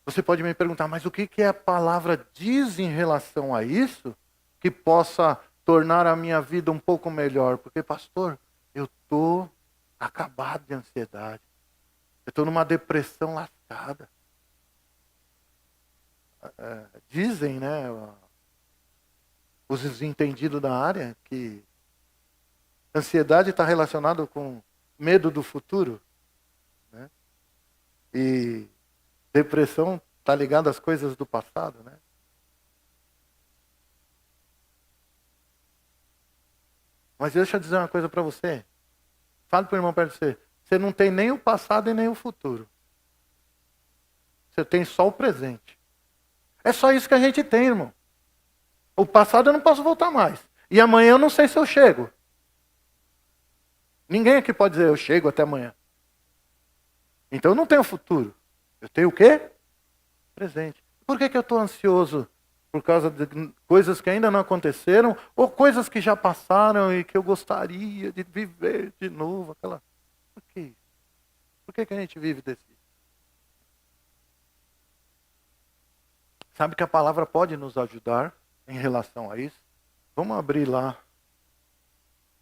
você pode me perguntar, mas o que a palavra diz em relação a isso que possa tornar a minha vida um pouco melhor? Porque, pastor, eu estou acabado de ansiedade. Eu estou numa depressão lascada. Dizem, né, os entendidos da área, que ansiedade está relacionado com medo do futuro, né? E depressão está ligada às coisas do passado, né? Mas deixa eu dizer uma coisa para você. Fale para o irmão perto de você. Você não tem nem o passado e nem o futuro. Você tem só o presente. É só isso que a gente tem, irmão. O passado eu não posso voltar mais. E amanhã eu não sei se eu chego. Ninguém aqui pode dizer eu chego até amanhã. Então eu não tenho futuro. Eu tenho o quê? Presente. Por que eu estou ansioso? Por causa de coisas que ainda não aconteceram ou coisas que já passaram e que eu gostaria de viver de novo. Por que isso? Por que a gente vive desse jeito? Sabe que a palavra pode nos ajudar em relação a isso? Vamos abrir lá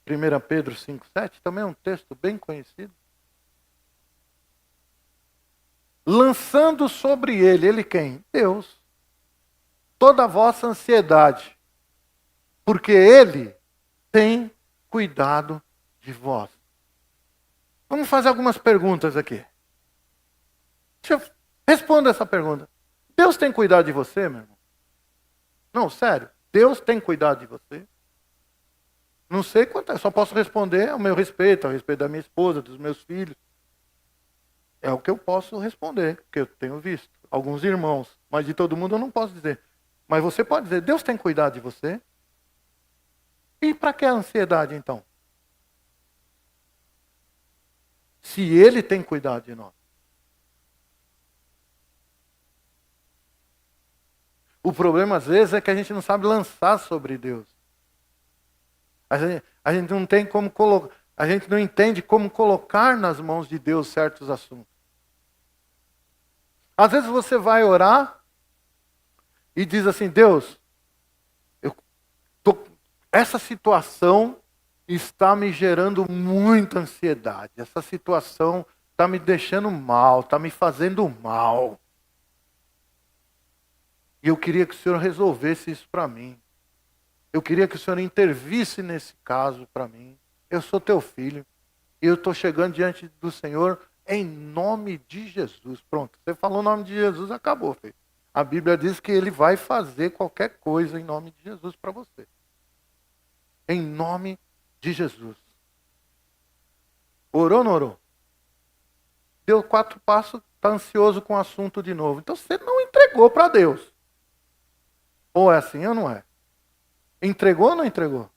1 Pedro 5,7, também é um texto bem conhecido. Lançando sobre ele quem? Deus. toda a vossa ansiedade, porque Ele tem cuidado de vós. Vamos fazer algumas perguntas aqui. Responda essa pergunta. Deus tem cuidado de você, meu irmão? Não, sério. Deus tem cuidado de você? Não sei quanto é. Só posso responder ao meu respeito, ao respeito da minha esposa, dos meus filhos. É o que eu posso responder, porque eu tenho visto. Alguns irmãos, mas de todo mundo eu não posso dizer. Mas você pode dizer, Deus tem cuidado de você? E para que a ansiedade, então? Se Ele tem cuidado de nós. O problema, às vezes, é que a gente não sabe lançar sobre Deus. A gente não tem como colocar, a gente não entende como colocar nas mãos de Deus certos assuntos. Às vezes você vai orar e diz assim, Deus, essa situação está me gerando muita ansiedade. Essa situação está me deixando mal, está me fazendo mal. E eu queria que o Senhor resolvesse isso para mim. Eu queria que o Senhor intervisse nesse caso para mim. Eu sou teu filho. E eu estou chegando diante do Senhor em nome de Jesus. Pronto, você falou o nome de Jesus, acabou, filho. A Bíblia diz que Ele vai fazer qualquer coisa em nome de Jesus para você. Em nome de Jesus. Orou ou não orou? Deu 4 passos, está ansioso com o assunto de novo. Então você não entregou para Deus. Ou é assim ou não é? Entregou ou não entregou?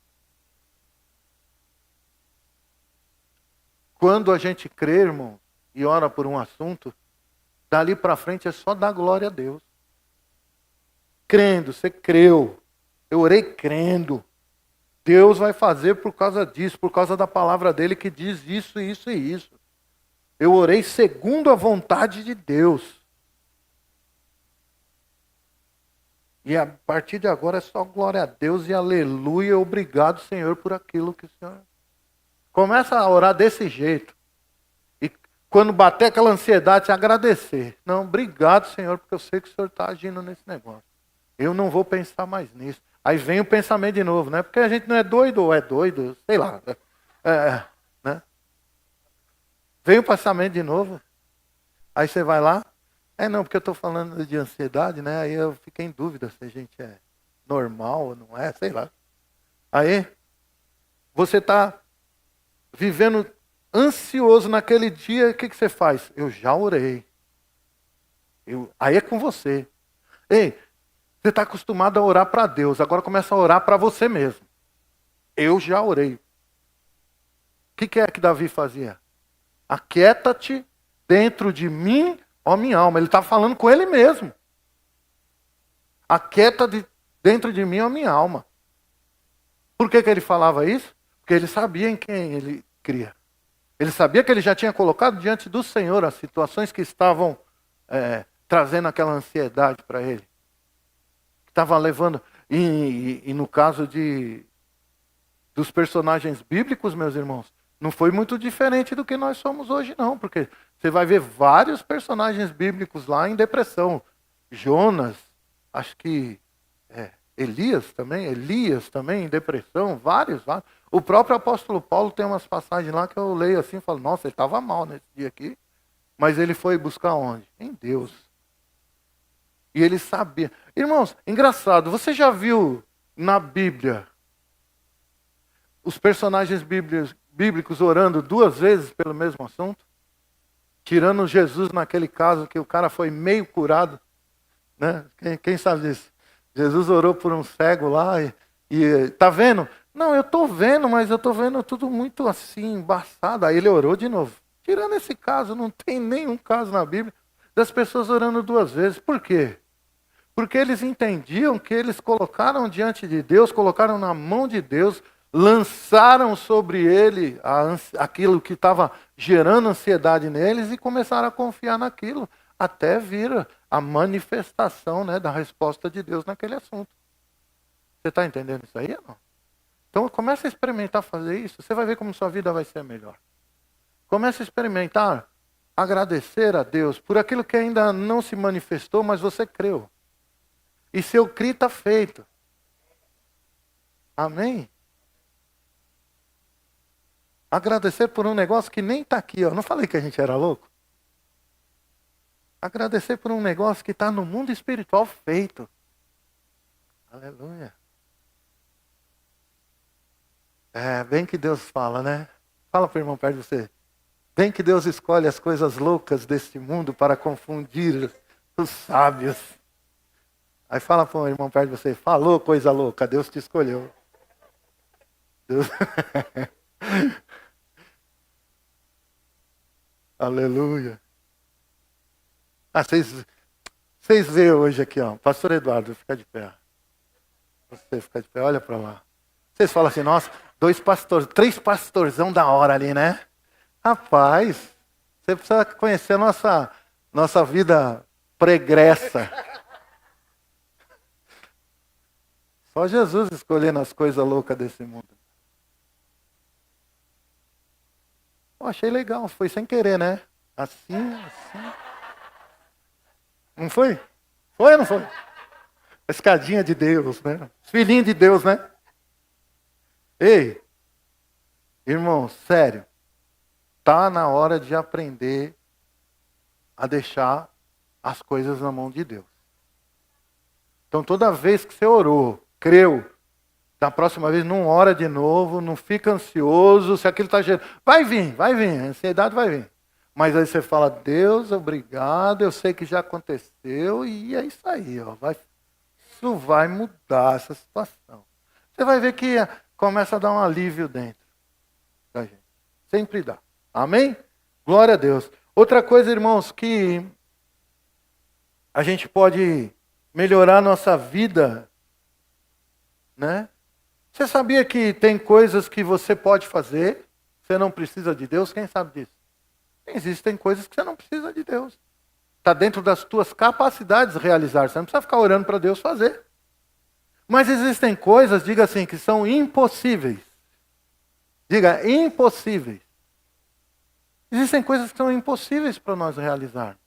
Quando a gente crê, irmão, e ora por um assunto, dali para frente é só dar glória a Deus. Crendo, você creu. Eu orei crendo. Deus vai fazer por causa disso, por causa da palavra dele que diz isso, isso e isso. Eu orei segundo a vontade de Deus. E a partir de agora é só glória a Deus e aleluia. Obrigado, Senhor, por aquilo que o Senhor... Começa a orar desse jeito. E quando bater aquela ansiedade, agradecer. Não, obrigado, Senhor, porque eu sei que o Senhor está agindo nesse negócio. Eu não vou pensar mais nisso. Aí vem o pensamento de novo, né? Porque a gente não é doido ou é doido, sei lá. Né? Vem o pensamento de novo. Aí você vai lá. Não, porque eu estou falando de ansiedade, né? Aí eu fiquei em dúvida se a gente é normal ou não é, sei lá. Aí, você está vivendo ansioso naquele dia, o que você faz? Eu já orei. Aí é com você. Ei, você está acostumado a orar para Deus, agora começa a orar para você mesmo. Eu já orei. O que é que Davi fazia? Aquieta-te dentro de mim, ó minha alma. Ele está falando com ele mesmo. Aquieta-te dentro de mim, ó minha alma. Por que ele falava isso? Porque ele sabia em quem ele cria. Ele sabia que ele já tinha colocado diante do Senhor as situações que estavam trazendo aquela ansiedade para ele. Que estava levando... E no caso dos personagens bíblicos, meus irmãos, não foi muito diferente do que nós somos hoje, não. Porque você vai ver vários personagens bíblicos lá em depressão. Jonas, acho que Elias também em depressão, vários. O próprio apóstolo Paulo tem umas passagens lá que eu leio assim e falo, nossa, ele estava mal nesse dia aqui. Mas ele foi buscar onde? Em Deus. E ele sabia. Irmãos, engraçado, você já viu na Bíblia os personagens bíblicos orando 2 vezes pelo mesmo assunto? Tirando Jesus naquele caso que o cara foi meio curado. Né? Quem sabe disso? Jesus orou por um cego lá e tá vendo? Não, eu estou vendo, mas eu estou vendo tudo muito assim, embaçado. Aí ele orou de novo. Tirando esse caso, não tem nenhum caso na Bíblia das pessoas orando 2 vezes. Por quê? Porque eles entendiam que eles colocaram diante de Deus, colocaram na mão de Deus, lançaram sobre ele aquilo que estava gerando ansiedade neles e começaram a confiar naquilo, até vir a manifestação, né, da resposta de Deus naquele assunto. Você está entendendo isso aí ou não? Então comece a experimentar fazer isso, você vai ver como sua vida vai ser melhor. Comece a experimentar, agradecer a Deus por aquilo que ainda não se manifestou, mas você creu. E se eu criar, está feito. Amém? Agradecer por um negócio que nem está aqui. Ó. Não falei que a gente era louco? Agradecer por um negócio que está no mundo espiritual feito. Aleluia. É, bem que Deus fala, né? Fala para o irmão perto de você. Bem que Deus escolhe as coisas loucas deste mundo para confundir os sábios. Aí fala para o irmão perto de você. Falou coisa louca, Deus te escolheu. Deus... Aleluia. Ah, vocês veem hoje aqui, ó. Pastor Eduardo, fica de pé. Você fica de pé, olha para lá. Vocês falam assim, nossa, 3 pastorzão da hora ali, né? Rapaz, você precisa conhecer a nossa vida pregressa. Só Jesus escolhendo as coisas loucas desse mundo. Eu achei legal, foi sem querer, né? Assim. Não foi? Foi ou não foi? A escadinha de Deus, né? Filhinho de Deus, né? Ei, irmão, sério. Tá na hora de aprender a deixar as coisas na mão de Deus. Então toda vez que você orou, creu, da próxima vez não ora de novo, não fica ansioso, se aquilo está gerando. Vai vir, a ansiedade vai vir. Mas aí você fala, Deus, obrigado, eu sei que já aconteceu, e é isso aí, ó. Isso vai mudar essa situação. Você vai ver que começa a dar um alívio dentro da gente. Sempre dá. Amém? Glória a Deus. Outra coisa, irmãos, que a gente pode melhorar a nossa vida, né? Você sabia que tem coisas que você pode fazer, você não precisa de Deus? Quem sabe disso? Existem coisas que você não precisa de Deus. Está dentro das tuas capacidades realizar. Você não precisa ficar orando para Deus fazer. Mas existem coisas, diga assim, que são impossíveis. Diga, impossíveis. Existem coisas que são impossíveis para nós realizar.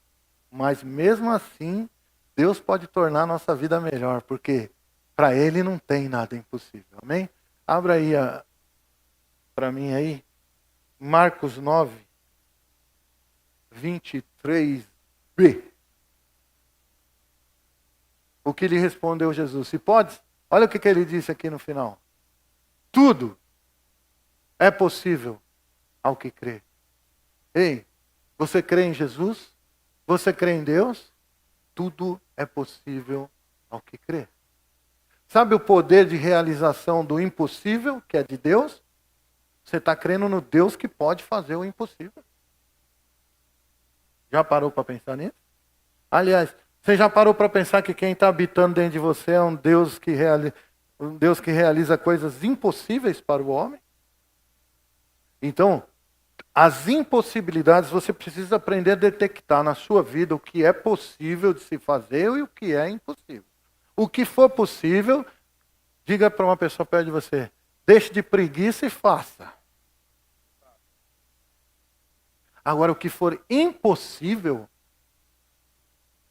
Mas mesmo assim, Deus pode tornar a nossa vida melhor, porque para Ele não tem nada impossível. Amém? Abra aí para mim aí, Marcos 9, 23b. O que lhe respondeu Jesus? Se podes, olha o que ele disse aqui no final. Tudo é possível ao que crê. Ei, você crê em Jesus? Você crê em Deus? Tudo é possível ao que crê. Sabe o poder de realização do impossível, que é de Deus? Você está crendo no Deus que pode fazer o impossível. Já parou para pensar nisso? Aliás, você já parou para pensar que quem está habitando dentro de você é um Deus que realiza coisas impossíveis para o homem? Então, as impossibilidades você precisa aprender a detectar na sua vida o que é possível de se fazer e o que é impossível. O que for possível, diga para uma pessoa perto de você, deixe de preguiça e faça. Agora, o que for impossível,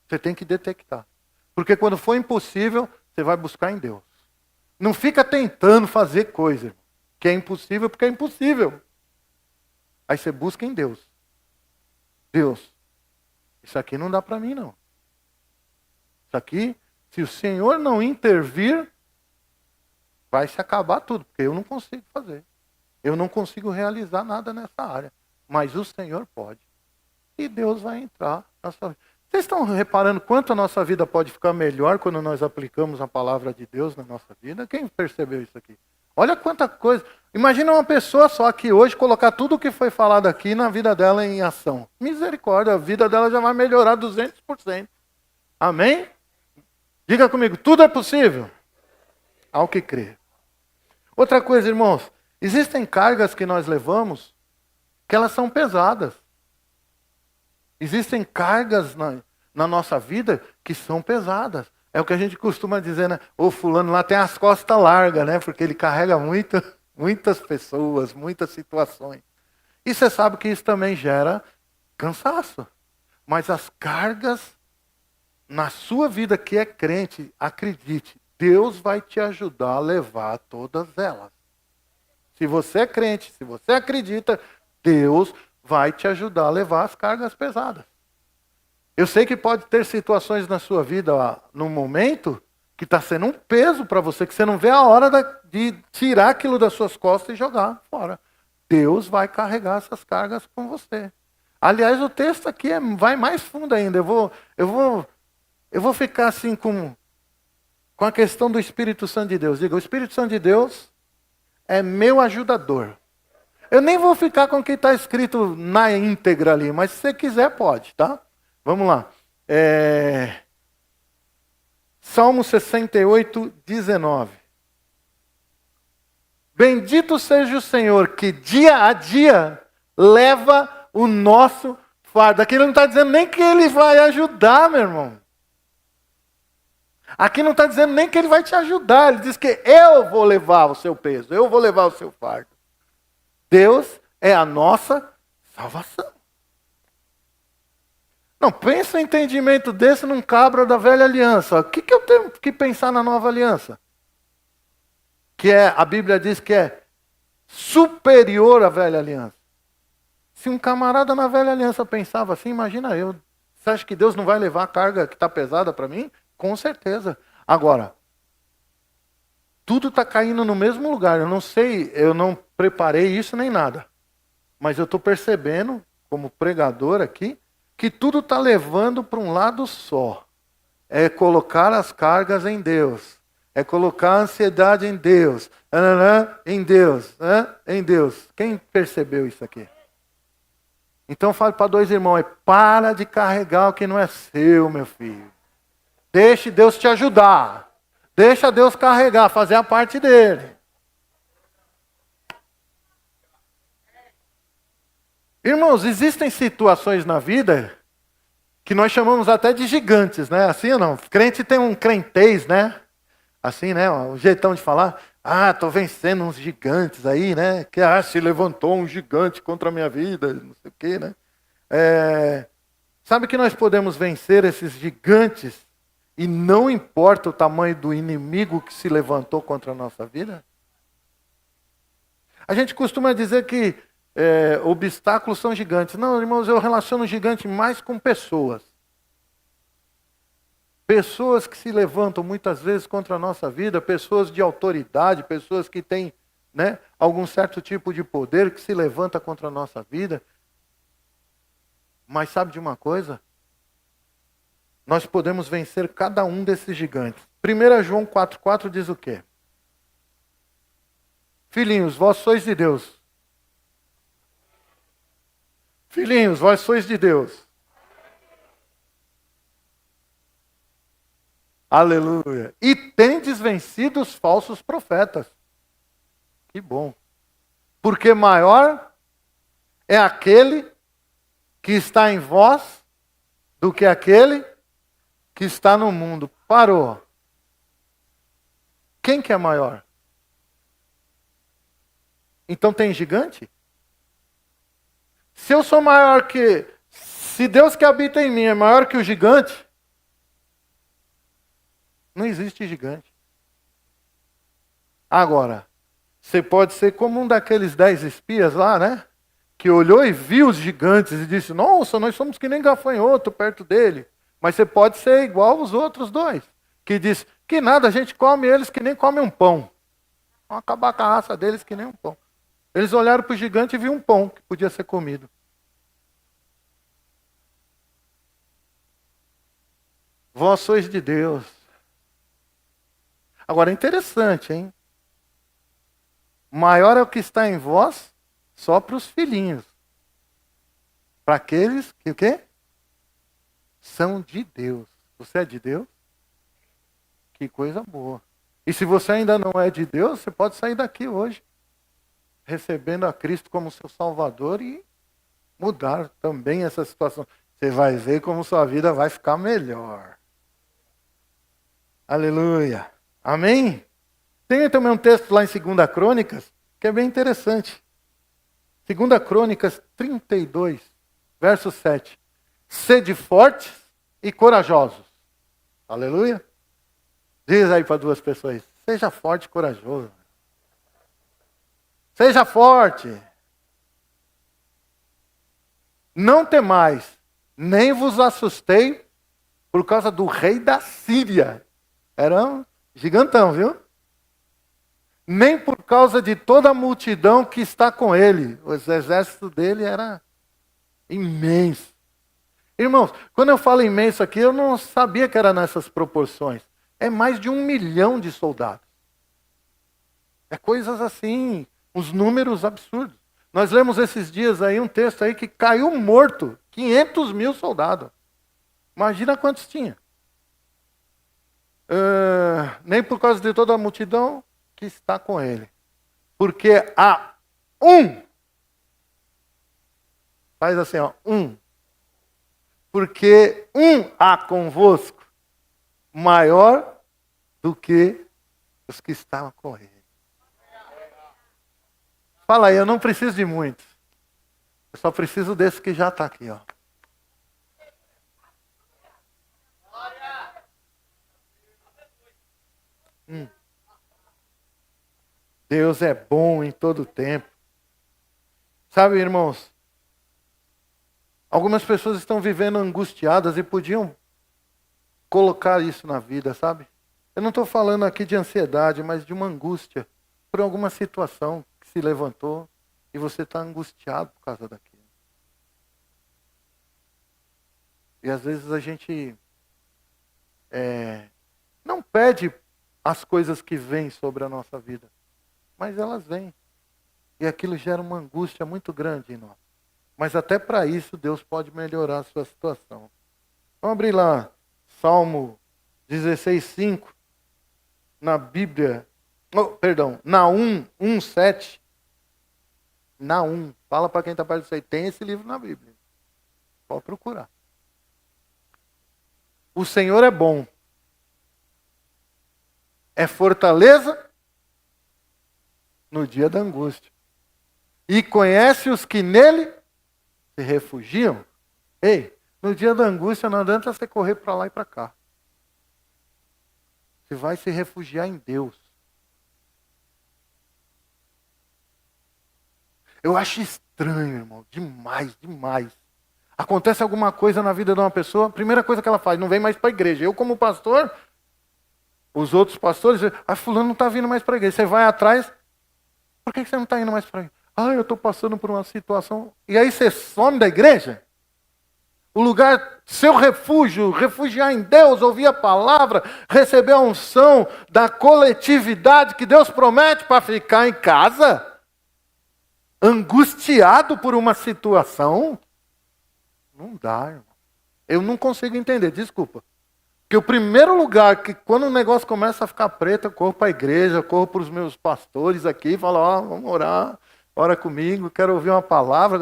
você tem que detectar. Porque quando for impossível, você vai buscar em Deus. Não fica tentando fazer coisa que é impossível porque é impossível. Aí você busca em Deus. Deus, isso aqui não dá para mim não. Isso aqui, se o Senhor não intervir, vai se acabar tudo, porque eu não consigo fazer. Eu não consigo realizar nada nessa área. Mas o Senhor pode. E Deus vai entrar na sua vida. Vocês estão reparando quanto a nossa vida pode ficar melhor quando nós aplicamos a palavra de Deus na nossa vida? Quem percebeu isso aqui? Olha quanta coisa. Imagina uma pessoa só aqui hoje colocar tudo o que foi falado aqui na vida dela em ação. Misericórdia, a vida dela já vai melhorar 200%. Amém? Diga comigo, tudo é possível ao que crê. Outra coisa, irmãos, existem cargas que nós levamos que elas são pesadas. Existem cargas na nossa vida que são pesadas. É o que a gente costuma dizer, né? O fulano lá tem as costas largas, né? Porque ele carrega muitas pessoas, muitas situações. E você sabe que isso também gera cansaço. Mas as cargas na sua vida que é crente, acredite, Deus vai te ajudar a levar todas elas. Se você é crente, se você acredita, Deus vai te ajudar a levar as cargas pesadas. Eu sei que pode ter situações na sua vida, no momento, que está sendo um peso para você, que você não vê a hora de tirar aquilo das suas costas e jogar fora. Deus vai carregar essas cargas com você. Aliás, o texto aqui vai mais fundo ainda. Eu vou ficar assim com a questão do Espírito Santo de Deus. Diga, o Espírito Santo de Deus é meu ajudador. Eu nem vou ficar com o que está escrito na íntegra ali, mas se você quiser pode, tá? Vamos lá. Salmo 68, 19. Bendito seja o Senhor que dia a dia leva o nosso fardo. Aqui ele não está dizendo nem que ele vai ajudar, meu irmão. Aqui não está dizendo nem que ele vai te ajudar. Ele diz que eu vou levar o seu peso, eu vou levar o seu fardo. Deus é a nossa salvação. Não, pensa um entendimento desse num cabra da velha aliança. O que eu tenho que pensar na nova aliança? Que a Bíblia diz que é superior à velha aliança. Se um camarada na velha aliança pensava assim, imagina eu. Você acha que Deus não vai levar a carga que está pesada para mim? Com certeza. Agora, tudo está caindo no mesmo lugar. Eu não sei, eu não preparei isso nem nada. Mas eu estou percebendo, como pregador aqui, que tudo está levando para um lado só. É colocar as cargas em Deus. É colocar a ansiedade em Deus. Em Deus. Em Deus. Quem percebeu isso aqui? Então fale para dois irmãos, para de carregar o que não é seu, meu filho. Deixe Deus te ajudar. Deixa Deus carregar, fazer a parte dele. Irmãos, existem situações na vida que nós chamamos até de gigantes, né? Assim ou não? Crente tem um crentez, né? Assim, né? Um jeitão de falar. Tô vencendo uns gigantes aí, né? Que se levantou um gigante contra a minha vida, não sei o quê, né? Sabe que nós podemos vencer esses gigantes e não importa o tamanho do inimigo que se levantou contra a nossa vida? A gente costuma dizer que obstáculos são gigantes. Não, irmãos, eu relaciono gigante mais com pessoas. Pessoas que se levantam muitas vezes contra a nossa vida, pessoas de autoridade, pessoas que têm, né, algum certo tipo de poder que se levanta contra a nossa vida. Mas sabe de uma coisa? Nós podemos vencer cada um desses gigantes. 1 João 4,4 diz o quê? Filhinhos, vós sois de Deus. Filhinhos, vós sois de Deus. Aleluia. E tendes vencido os falsos profetas. Que bom. Porque maior é aquele que está em vós do que aquele que está no mundo. Parou. Quem que é maior? Então tem gigante? Se eu sou maior que... Se Deus que habita em mim é maior que o gigante, não existe gigante. Agora, você pode ser como um daqueles 10 espias lá, né? Que olhou e viu os gigantes e disse, nossa, nós somos que nem gafanhoto perto dele. Mas você pode ser igual os outros dois. Que diz, que nada, a gente come eles que nem come um pão. Vamos acabar com a raça deles que nem um pão. Eles olharam para o gigante e viram um pão que podia ser comido. Vós sois de Deus. Agora é interessante, hein? Maior é o que está em vós, só para os filhinhos. Para aqueles que o quê? São de Deus. Você é de Deus? Que coisa boa. E se você ainda não é de Deus, você pode sair daqui hoje, recebendo a Cristo como seu Salvador e mudar também essa situação. Você vai ver como sua vida vai ficar melhor. Aleluia. Amém? Tem também um texto lá em 2 Crônicas, que é bem interessante. 2 Crônicas 32, verso 7. Sede fortes e corajosos. Aleluia. Diz aí para duas pessoas, seja forte e corajoso. Seja forte. Não temais, nem vos assustei por causa do rei da Síria. Era um gigantão, viu? Nem por causa de toda a multidão que está com ele. O exército dele era imenso. Irmãos, quando eu falo imenso aqui, eu não sabia que era nessas proporções. É mais de 1 milhão de soldados. É coisas assim, uns números absurdos. Nós lemos esses dias aí um texto aí que caiu morto, 500 mil soldados. Imagina quantos tinha. Nem por causa de toda a multidão que está com ele. Porque há um. Faz assim, ó, um. Porque um há convosco maior do que os que estavam com ele. Fala aí, eu não preciso de muitos. Eu só preciso desse que já está aqui, ó. Deus é bom em todo tempo. Sabe, irmãos? Algumas pessoas estão vivendo angustiadas e podiam colocar isso na vida, sabe? Eu não estou falando aqui de ansiedade, mas de uma angústia por alguma situação que se levantou e você está angustiado por causa daquilo. E às vezes a gente não pede as coisas que vêm sobre a nossa vida, mas elas vêm. E aquilo gera uma angústia muito grande em nós. Mas até para isso Deus pode melhorar a sua situação. Vamos abrir lá, Salmo 16:5, na Bíblia, Naum 1:7. Naum, fala para quem está perto de você, tem esse livro na Bíblia. Pode procurar. O Senhor é bom. É fortaleza no dia da angústia. E conhece os que nele se refugiam. Ei, no dia da angústia não adianta você correr para lá e para cá. Você vai se refugiar em Deus. Eu acho estranho, irmão, demais, demais. Acontece alguma coisa na vida de uma pessoa, a primeira coisa que ela faz, não vem mais para a igreja. Eu como pastor, os outros pastores, fulano não está vindo mais para a igreja. Você vai atrás, por que você não está indo mais para a igreja? Eu estou passando por uma situação. E aí você some da igreja? O lugar, seu refúgio, refugiar em Deus, ouvir a palavra, receber a unção da coletividade que Deus promete para ficar em casa? Angustiado por uma situação? Não dá, irmão. Eu não consigo entender, desculpa. Porque o primeiro lugar que quando o negócio começa a ficar preto, eu corro para a igreja, eu corro para os meus pastores aqui e falo, vamos orar, ora comigo, quero ouvir uma palavra,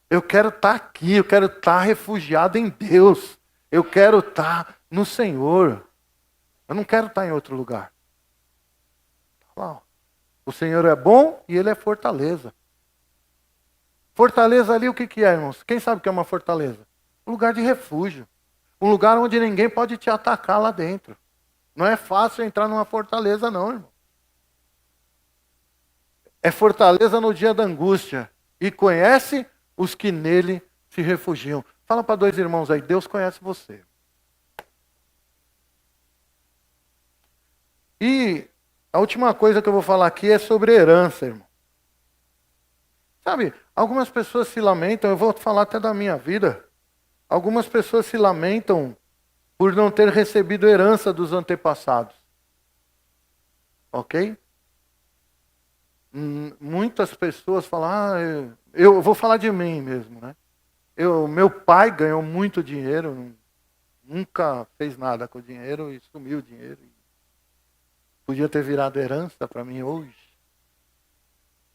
eu quero estar aqui, eu quero estar refugiado em Deus. Eu quero estar no Senhor. Eu não quero estar em outro lugar. O Senhor é bom e Ele é fortaleza. Fortaleza ali o que é, irmãos? Quem sabe o que é uma fortaleza? Um lugar de refúgio. Um lugar onde ninguém pode te atacar lá dentro. Não é fácil entrar numa fortaleza não, irmão. É fortaleza no dia da angústia. E conhece os que nele se refugiam. Fala para dois irmãos aí, Deus conhece você. E a última coisa que eu vou falar aqui é sobre herança, irmão. Sabe, algumas pessoas se lamentam, eu vou falar até da minha vida. Algumas pessoas se lamentam por não ter recebido herança dos antepassados. Ok? Muitas pessoas falam, eu vou falar de mim mesmo, né? Meu pai ganhou muito dinheiro, nunca fez nada com o dinheiro e sumiu o dinheiro. Podia ter virado herança para mim hoje.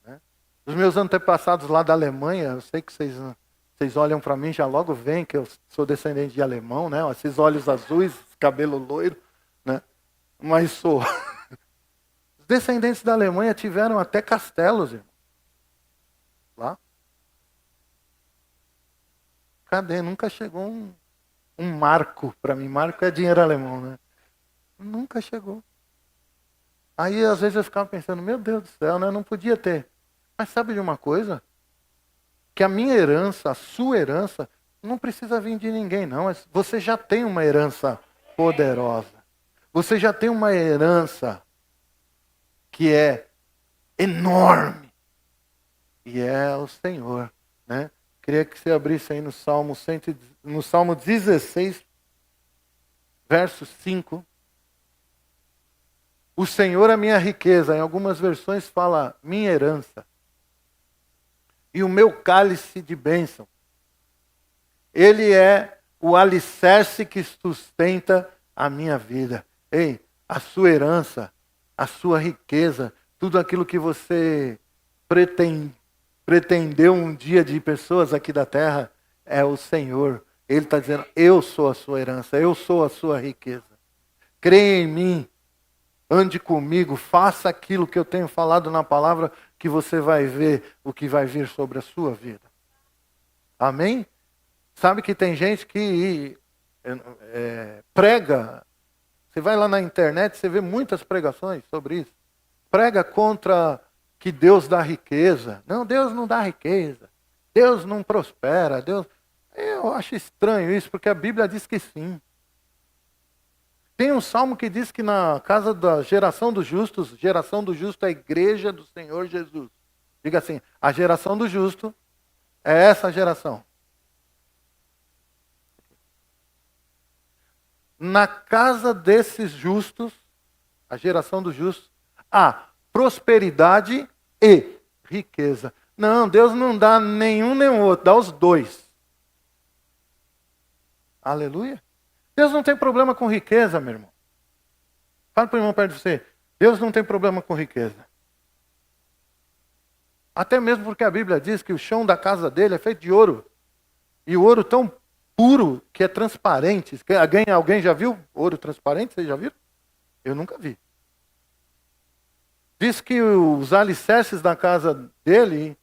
Né? Os meus antepassados lá da Alemanha, eu sei que vocês olham para mim, já logo veem que eu sou descendente de alemão, né? Esses olhos azuis, cabelo loiro, né? Mas sou. Os descendentes da Alemanha tiveram até castelos, irmão. Lá. Cadê? Nunca chegou um marco para mim. Marco é dinheiro alemão, né? Nunca chegou. Aí às vezes eu ficava pensando, meu Deus do céu, né? Não podia ter. Mas sabe de uma coisa? Que a minha herança, a sua herança, não precisa vir de ninguém, não. Você já tem uma herança poderosa. Você já tem uma herança que é enorme. E é o Senhor, né? Queria que você abrisse aí no Salmo 16, verso 5. O Senhor é minha riqueza. Em algumas versões fala minha herança. E o meu cálice de bênção. Ele é o alicerce que sustenta a minha vida. Ei, a sua herança, a sua riqueza, tudo aquilo que você pretendeu um dia de pessoas aqui da terra, é o Senhor. Ele está dizendo, eu sou a sua herança, eu sou a sua riqueza. Creia em mim, ande comigo, faça aquilo que eu tenho falado na palavra, que você vai ver o que vai vir sobre a sua vida. Amém? Sabe que tem gente que prega, você vai lá na internet, você vê muitas pregações sobre isso. Prega contra que Deus dá riqueza. Não, Deus não dá riqueza. Deus não prospera. Eu acho estranho isso, porque a Bíblia diz que sim. Tem um salmo que diz que na casa da geração do justo é a igreja do Senhor Jesus. Diga assim, a geração do justo é essa geração. Na casa desses justos, a geração dos justos, há prosperidade e riqueza. Não, Deus não dá nenhum nem outro, dá os dois. Aleluia. Deus não tem problema com riqueza, meu irmão. Fala para o irmão perto de você. Deus não tem problema com riqueza. Até mesmo porque a Bíblia diz que o chão da casa dele é feito de ouro. E o ouro tão puro que é transparente. Alguém já viu ouro transparente? Vocês já viram? Eu nunca vi. Diz que os alicerces da casa dele,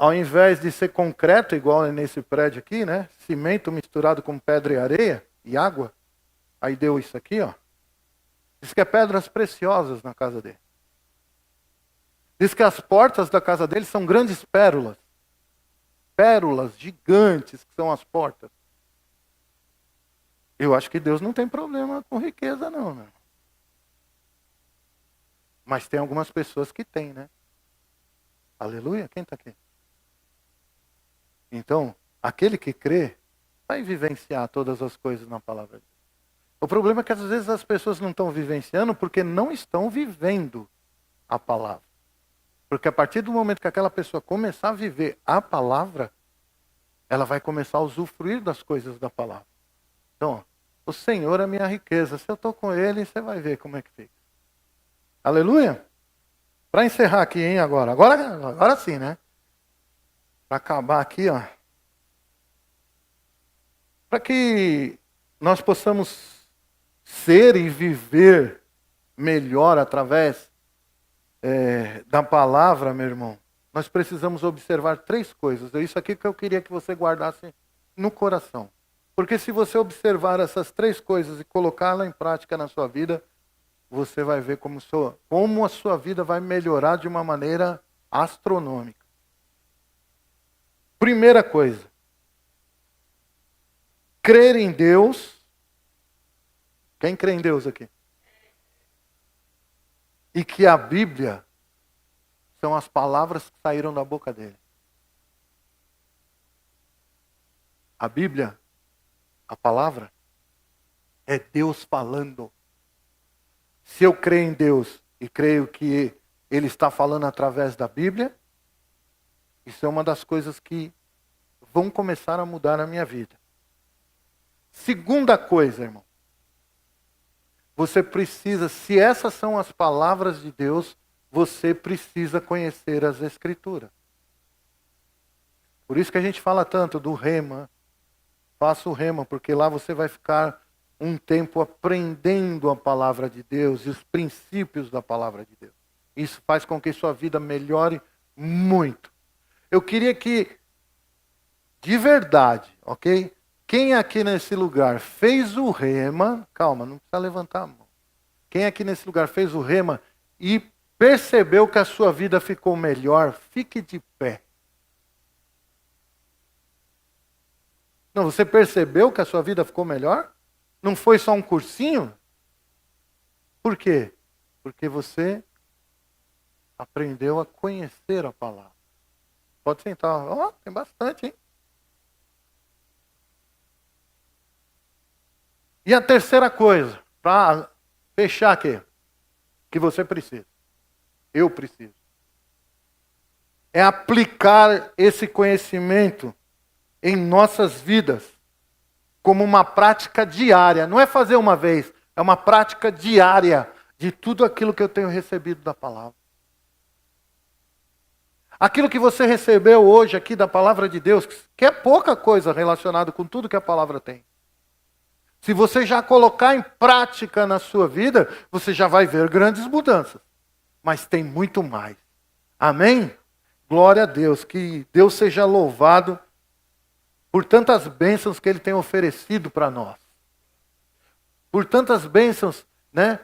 ao invés de ser concreto, igual é nesse prédio aqui, né? Cimento misturado com pedra e areia e água. Aí deu isso aqui, ó. Diz que é pedras preciosas na casa dele. Diz que as portas da casa dele são grandes pérolas. Pérolas gigantes que são as portas. Eu acho que Deus não tem problema com riqueza, não, né? Mas tem algumas pessoas que têm, né? Aleluia, quem está aqui? Então, aquele que crê vai vivenciar todas as coisas na palavra de Deus. O problema é que às vezes as pessoas não estão vivenciando porque não estão vivendo a palavra. Porque a partir do momento que aquela pessoa começar a viver a palavra, ela vai começar a usufruir das coisas da palavra. Então, o Senhor é a minha riqueza. Se eu estou com Ele, você vai ver como é que fica. Aleluia? Para encerrar aqui, hein, agora sim, né? Para acabar aqui, ó. Para que nós possamos ser e viver melhor através da palavra, meu irmão, nós precisamos observar 3 coisas. É isso aqui que eu queria que você guardasse no coração. Porque se você observar essas 3 coisas e colocá-la em prática na sua vida, você vai ver como a sua vida vai melhorar de uma maneira astronômica. Primeira coisa, crer em Deus. Quem crê em Deus aqui? E que a Bíblia são as palavras que saíram da boca dele. A Bíblia, a palavra, é Deus falando. Se eu creio em Deus e creio que Ele está falando através da Bíblia, isso é uma das coisas que vão começar a mudar na minha vida. Segunda coisa, irmão. Você precisa, se essas são as palavras de Deus, você precisa conhecer as Escrituras. Por isso que a gente fala tanto do rema. Faça o rema, porque lá você vai ficar um tempo aprendendo a palavra de Deus e os princípios da palavra de Deus. Isso faz com que sua vida melhore muito. Eu queria que, de verdade, ok? Quem aqui nesse lugar fez o rema, calma, não precisa levantar a mão. Quem aqui nesse lugar fez o rema e percebeu que a sua vida ficou melhor, fique de pé. Não, você percebeu que a sua vida ficou melhor? Não foi só um cursinho? Por quê? Porque você aprendeu a conhecer a palavra. Pode sentar. Ó, tem bastante, hein? E a terceira coisa, para fechar aqui, que você precisa, eu preciso, é aplicar esse conhecimento em nossas vidas como uma prática diária. Não é fazer uma vez, é uma prática diária de tudo aquilo que eu tenho recebido da palavra. Aquilo que você recebeu hoje aqui da palavra de Deus, que é pouca coisa relacionada com tudo que a palavra tem. Se você já colocar em prática na sua vida, você já vai ver grandes mudanças. Mas tem muito mais. Amém? Glória a Deus. Que Deus seja louvado por tantas bênçãos que Ele tem oferecido para nós. Por tantas bênçãos, né,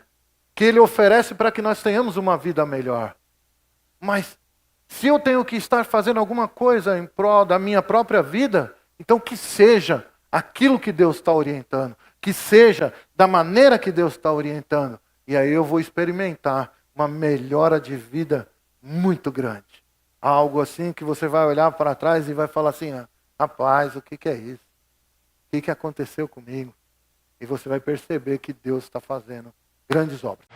que Ele oferece para que nós tenhamos uma vida melhor. Mas se eu tenho que estar fazendo alguma coisa em prol da minha própria vida, então que seja aquilo que Deus está orientando. Que seja da maneira que Deus está orientando. E aí eu vou experimentar uma melhora de vida muito grande. Algo assim que você vai olhar para trás e vai falar assim, rapaz, o que é isso? O que aconteceu comigo? E você vai perceber que Deus está fazendo grandes obras.